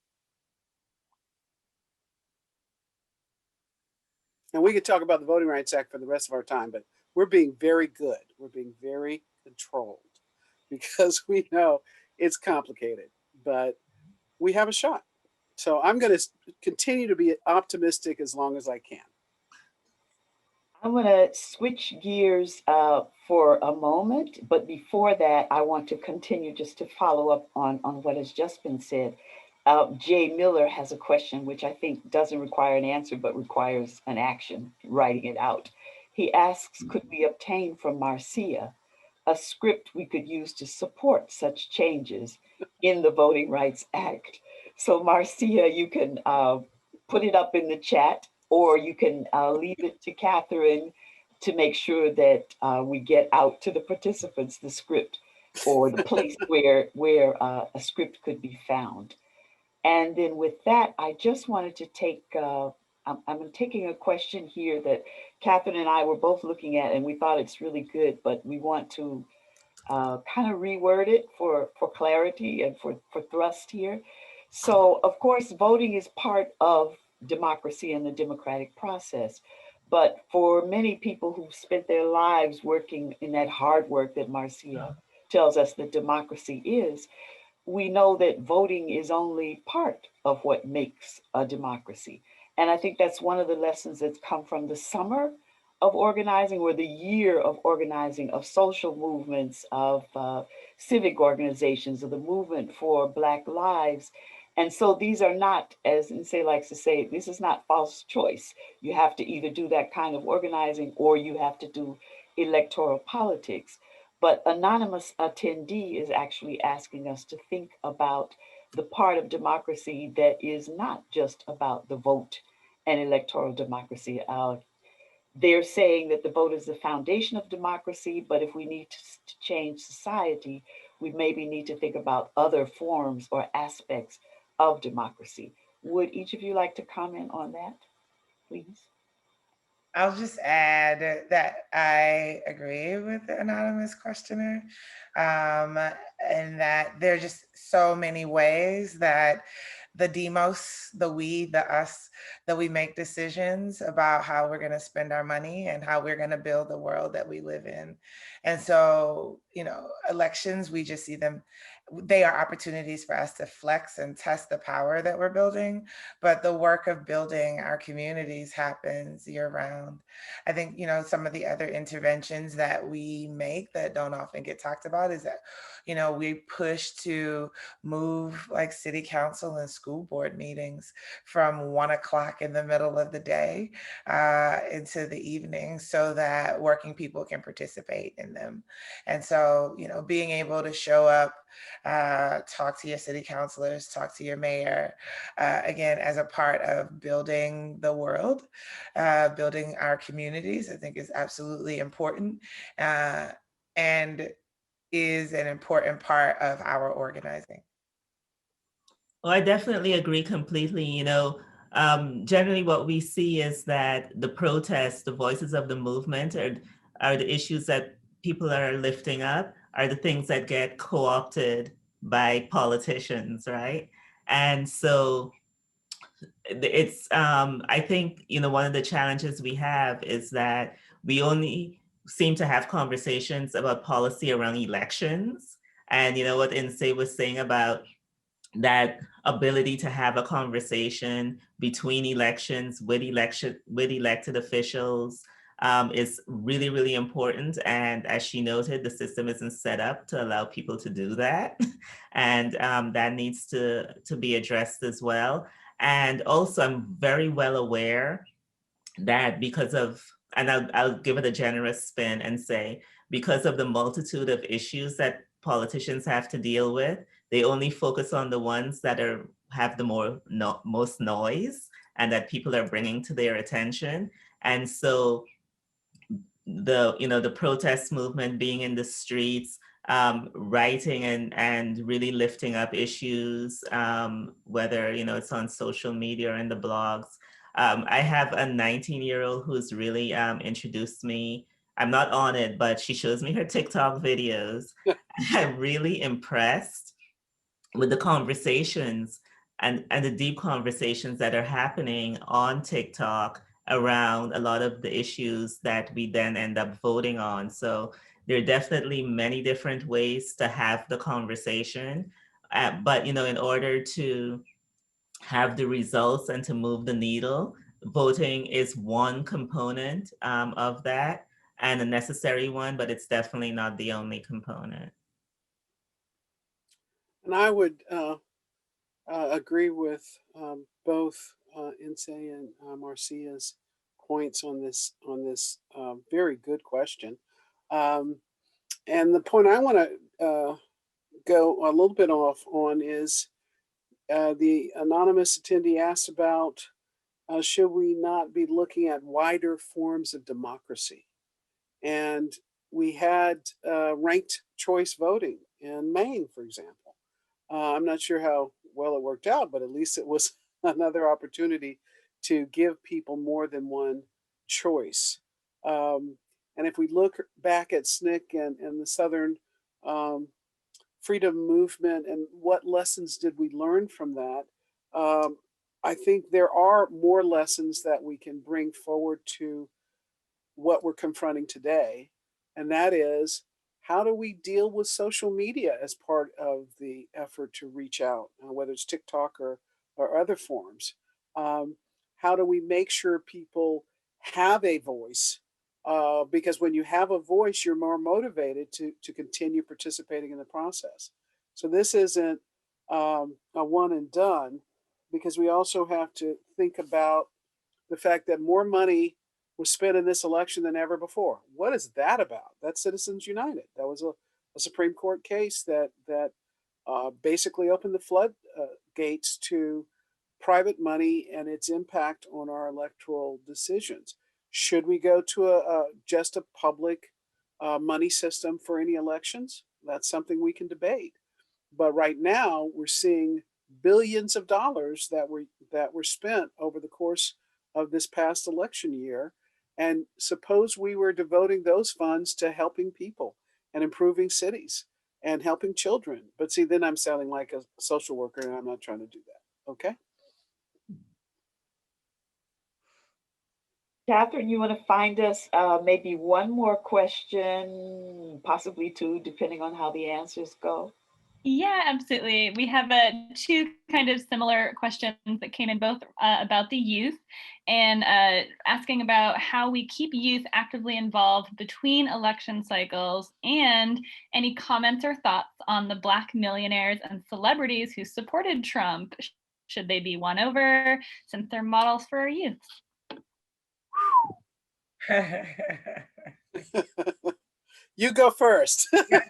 And we could talk about the Voting Rights Act for the rest of our time, but we're being very good. We're being very controlled because we know it's complicated, but we have a shot. So I'm going to continue to be optimistic as long as I can. I'm going to switch gears for a moment, but before that, I want to continue just to follow up on what has just been said. Jay Miller has a question, which I think doesn't require an answer, but requires an action, writing it out. He asks, could we obtain from Marcia a script we could use to support such changes in the Voting Rights Act? So Marcia, you can put it up in the chat, or you can leave it to Catherine to make sure that we get out to the participants the script or the place where a script could be found. And then with that, I just wanted to take, I'm taking a question here that Catherine and I were both looking at, and we thought it's really good, but we want to kind of reword it for clarity and for thrust here. So, of course, voting is part of democracy and the democratic process. But for many people who've spent their lives working in that hard work that Marcia tells us that democracy is, we know that voting is only part of what makes a democracy. And I think that's one of the lessons that's come from the summer of organizing, or the year of organizing, of social movements, of civic organizations, of the movement for Black lives. And so these are not, as Nsé likes to say, this is not false choice. You have to either do that kind of organizing or you have to do electoral politics. But anonymous attendee is actually asking us to think about the part of democracy that is not just about the vote and electoral democracy. They're saying that the vote is the foundation of democracy, but if we need to change society, we maybe need to think about other forms or aspects of democracy. Would each of you like to comment on that, please? I'll just add that I agree with the anonymous questioner, and that there are just so many ways that the demos, the we, the us, that we make decisions about how we're going to spend our money and how we're going to build the world that we live in. And so, elections, we just see them, they are opportunities for us to flex and test the power that we're building, but the work of building our communities happens year round. I think, some of the other interventions that we make that don't often get talked about is that, we push to move like city council and school board meetings from 1 o'clock in the middle of the day into the evening so that working people can participate in them. And so, being able to show up, talk to your city councilors, talk to your mayor, again, as a part of building the world, building our communities, I think is absolutely important, and is an important part of our organizing. Well, I definitely agree completely. Generally what we see is that the protests, the voices of the movement are the issues that people are lifting up, are the things that get co-opted by politicians, right? And so it's, I think, one of the challenges we have is that we only seem to have conversations about policy around elections. And what Nsé was saying about that ability to have a conversation between elections with elected officials is really, really important. And as she noted, the system isn't set up to allow people to do that. And that needs to be addressed as well. And also, I'm very well aware that because of, and I'll give it a generous spin and say, because of the multitude of issues that politicians have to deal with, they only focus on the ones that have the most noise and that people are bringing to their attention. And so the protest movement, being in the streets, writing and really lifting up issues, whether it's on social media or in the blogs. I have a 19-year-old who's really introduced me. I'm not on it, but she shows me her TikTok videos. I'm really impressed with the conversations and the deep conversations that are happening on TikTok around a lot of the issues that we then end up voting on. So there are definitely many different ways to have the conversation. But, in order to have the results and to move the needle, voting is one component of that, and a necessary one, but it's definitely not the only component. And I would agree with both Insee and Marcia's points on this very good question. And the point I want to go a little bit off on is the anonymous attendee asked about should we not be looking at wider forms of democracy? And we had ranked choice voting in Maine, for example. I'm not sure how well it worked out, but at least it was another opportunity to give people more than one choice. And if we look back at SNCC and the Southern freedom movement and what lessons did we learn from that, I think there are more lessons that we can bring forward to what we're confronting today. And that is, how do we deal with social media as part of the effort to reach out, whether it's TikTok or other forms? How do we make sure people have a voice? Because when you have a voice, you're more motivated to continue participating in the process. So this isn't a one and done, because we also have to think about the fact that more money was spent in this election than ever before. What is that about? That's Citizens United. That was a Supreme Court case that basically opened the floodgates to private money and its impact on our electoral decisions. Should we go to just a public money system for any elections? That's something we can debate. But right now, we're seeing billions of dollars that were spent over the course of this past election year. And suppose we were devoting those funds to helping people and improving cities and helping children. But see, then I'm sounding like a social worker, and I'm not trying to do that. Okay. Catherine, you want to find us maybe one more question, possibly two, depending on how the answers go? Yeah, absolutely. We have two kind of similar questions that came in, both about the youth and asking about how we keep youth actively involved between election cycles, and any comments or thoughts on the Black millionaires and celebrities who supported Trump. Should they be won over since they're models for our youth? You go first. Get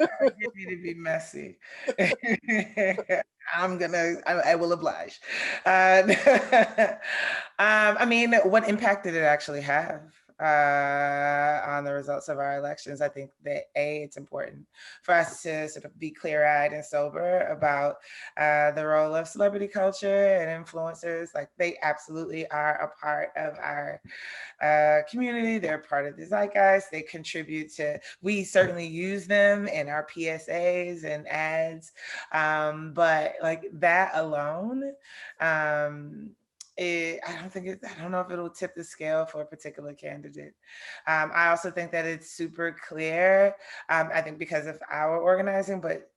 me to be messy. I will oblige. I mean, what impact did it actually have on the results of our elections? I think that it's important for us to sort of be clear-eyed and sober about the role of celebrity culture and influencers. Like, they absolutely are a part of our community. They're part of the zeitgeist. They contribute to, we certainly use them in our PSAs and ads. But like that alone, I don't know if it'll tip the scale for a particular candidate. I also think that it's super clear, I think because of our organizing, but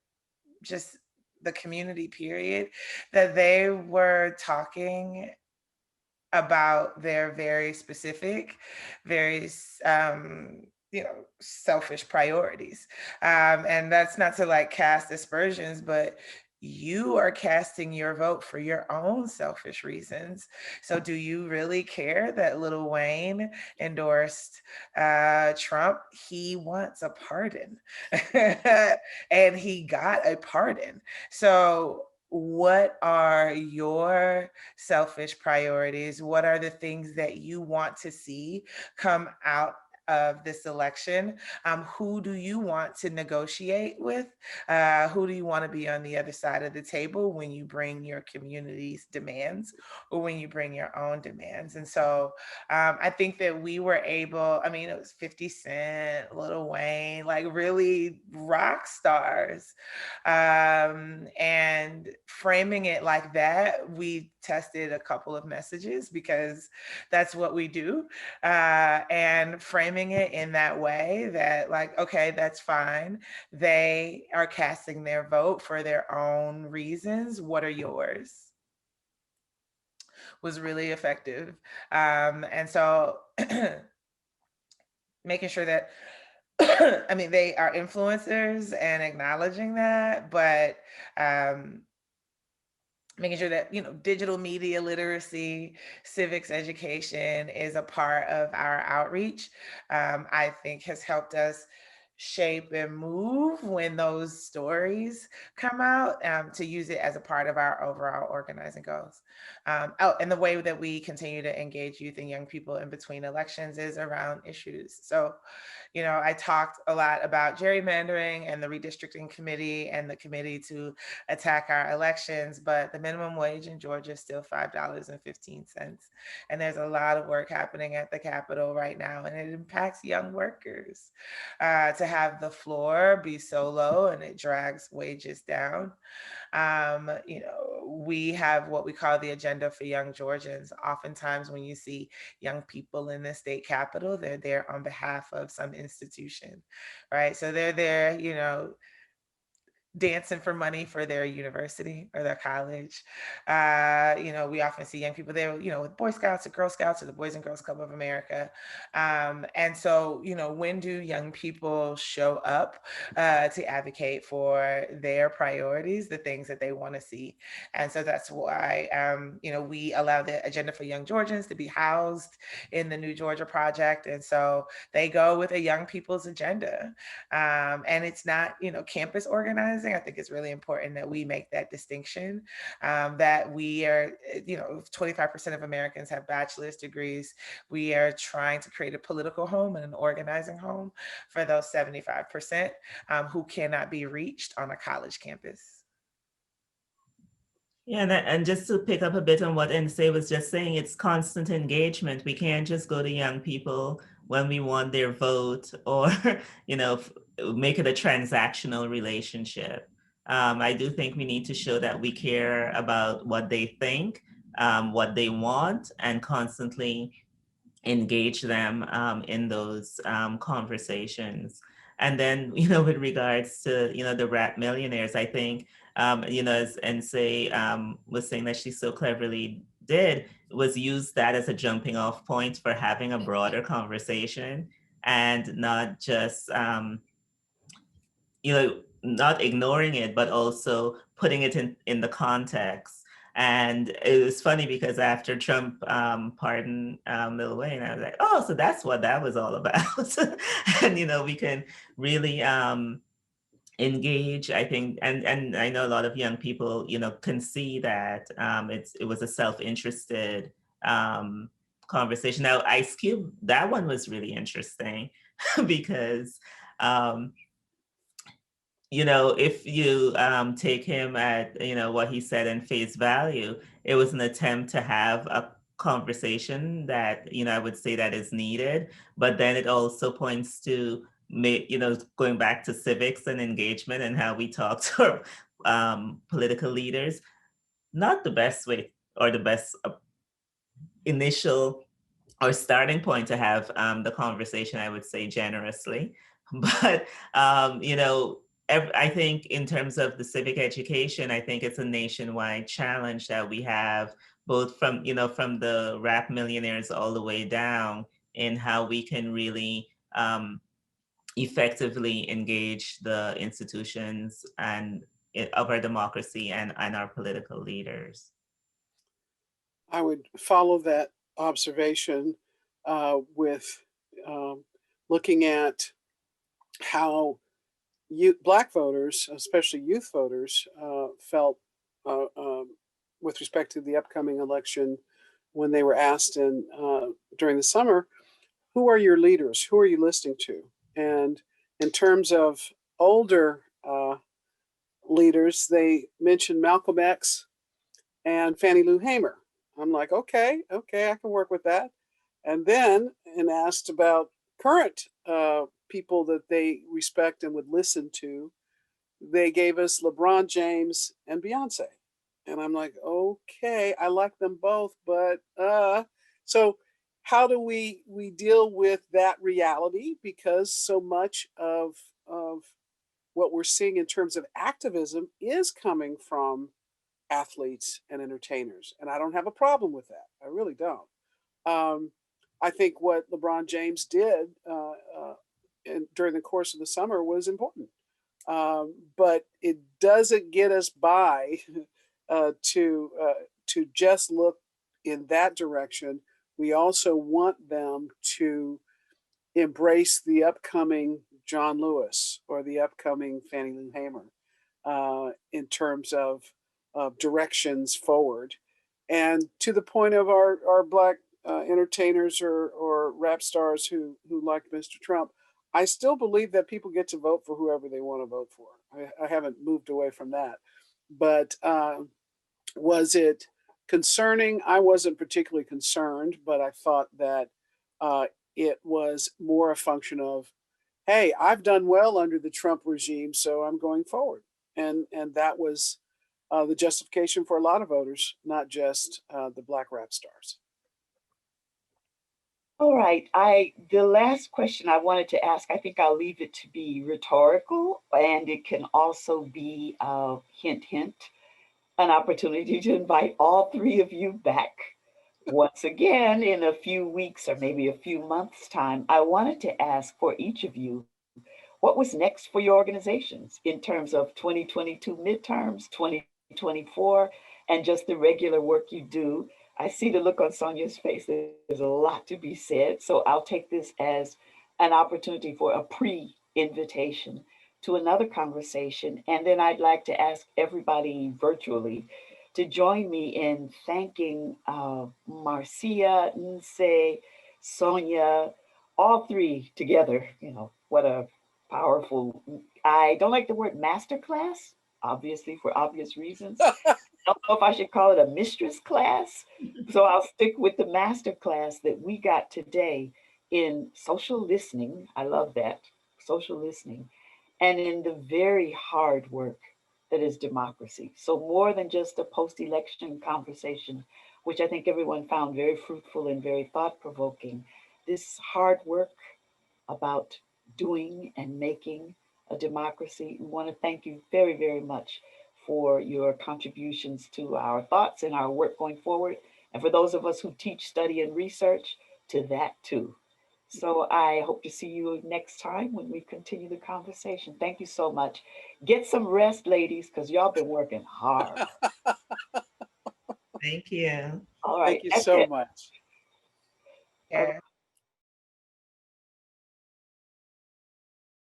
just the community period, that they were talking about their very specific, very selfish priorities. And that's not to like cast aspersions, but you are casting your vote for your own selfish reasons. So do you really care that Lil Wayne endorsed Trump? He wants a pardon and he got a pardon. So what are your selfish priorities? What are the things that you want to see come out of this election? Who do you want to negotiate with? Who do you want to be on the other side of the table when you bring your community's demands or when you bring your own demands? And so I think that we were able, I mean, it was 50 Cent, Lil Wayne, like really rock stars. And framing it like that, we tested a couple of messages because that's what we do. And framing it in that way that like, okay, that's fine. They are casting their vote for their own reasons. What are yours? Was really effective. And so making sure that, I mean, they are influencers and acknowledging that, but making sure that, digital media literacy, civics education is a part of our outreach, I think has helped us shape and move when those stories come out, to use it as a part of our overall organizing goals. And the way that we continue to engage youth and young people in between elections is around issues. So, I talked a lot about gerrymandering and the redistricting committee and the committee to attack our elections, but the minimum wage in Georgia is still $5.15. And there's a lot of work happening at the Capitol right now, and it impacts young workers. To have the floor be so low and it drags wages down. We have what we call the agenda for young Georgians. Oftentimes when you see young people in the state capitol, they're there on behalf of some institution, right? So they're there, dancing for money for their university or their college. We often see young people there, with Boy Scouts or Girl Scouts or the Boys and Girls Club of America. And so, when do young people show up to advocate for their priorities, the things that they want to see? And so that's why, we allow the Agenda for Young Georgians to be housed in the New Georgia Project. And so they go with a young people's agenda. And it's not, campus organizing. I think it's really important that we make that distinction, that we are, 25% of Americans have bachelor's degrees. We are trying to create a political home and an organizing home for those 75% who cannot be reached on a college campus. Yeah, and just to pick up a bit on what Nsé was just saying, it's constant engagement. We can't just go to young people when we want their vote or, make it a transactional relationship. I do think we need to show that we care about what they think, what they want, and constantly engage them in those conversations. And then, with regards to, the rap millionaires, I think, as Nsé was saying that she so cleverly did, was use that as a jumping off point for having a broader conversation and not just, not ignoring it, but also putting it in the context. And it was funny because after Trump pardoned Lil Wayne, I was like, oh, so that's what that was all about. And, we can really engage, I think, and I know a lot of young people, can see that it was a self-interested conversation. Now, Ice Cube, that one was really interesting because if you take him at, what he said in face value, it was an attempt to have a conversation that, I would say that is needed. But then it also points to, going back to civics and engagement and how we talk to political leaders, not the best way or the best initial or starting point to have the conversation, I would say generously. But, I think in terms of the civic education, I think it's a nationwide challenge that we have, both from, from the rap millionaires all the way down, in how we can really effectively engage the institutions and of our democracy and our political leaders. I would follow that observation with looking at how Black voters, especially youth voters, felt with respect to the upcoming election when they were asked during the summer, who are your leaders? Who are you listening to? And in terms of older leaders, they mentioned Malcolm X and Fannie Lou Hamer. I'm like, okay, I can work with that. And then, asked about current people that they respect and would listen to, they gave us LeBron James and Beyonce. And I'm like, okay, I like them both, but so how do we deal with that reality? Because so much of what we're seeing in terms of activism is coming from athletes and entertainers. And I don't have a problem with that. I really don't. I think what LeBron James did during the course of the summer was important. But it doesn't get us by to just look in that direction. We also want them to embrace the upcoming John Lewis or the upcoming Fannie Lou Hamer in terms of directions forward. And to the point of our Black entertainers or rap stars who like Mr. Trump, I still believe that people get to vote for whoever they want to vote for. I haven't moved away from that. But was it concerning? I wasn't particularly concerned, but I thought that it was more a function of, hey, I've done well under the Trump regime, so I'm going forward. And that was the justification for a lot of voters, not just the Black rap stars. All right, the last question I wanted to ask, I think I'll leave it to be rhetorical, and it can also be hint, hint, an opportunity to invite all three of you back once again in a few weeks or maybe a few months' time. I wanted to ask for each of you, what was next for your organizations in terms of 2022 midterms, 2024, and just the regular work you do? I see the look on Sonia's face. There's a lot to be said. So I'll take this as an opportunity for a pre-invitation to another conversation. And then I'd like to ask everybody virtually to join me in thanking Marcia, Nse, Sonia, all three together. You know, what a powerful, I don't like the word masterclass, obviously for obvious reasons. I don't know if I should call it a mistress class. So I'll stick with the master class that we got today in social listening. I love that, social listening, and in the very hard work that is democracy. So more than just a post-election conversation, which I think everyone found very fruitful and very thought-provoking, this hard work about doing and making a democracy. We want to thank you very, very much for your contributions to our thoughts and our work going forward. And for those of us who teach, study, and research, to that too. So I hope to see you next time when we continue the conversation. Thank you so much. Get some rest, ladies, because y'all been working hard. Thank you. All right. Thank you so much. Yeah.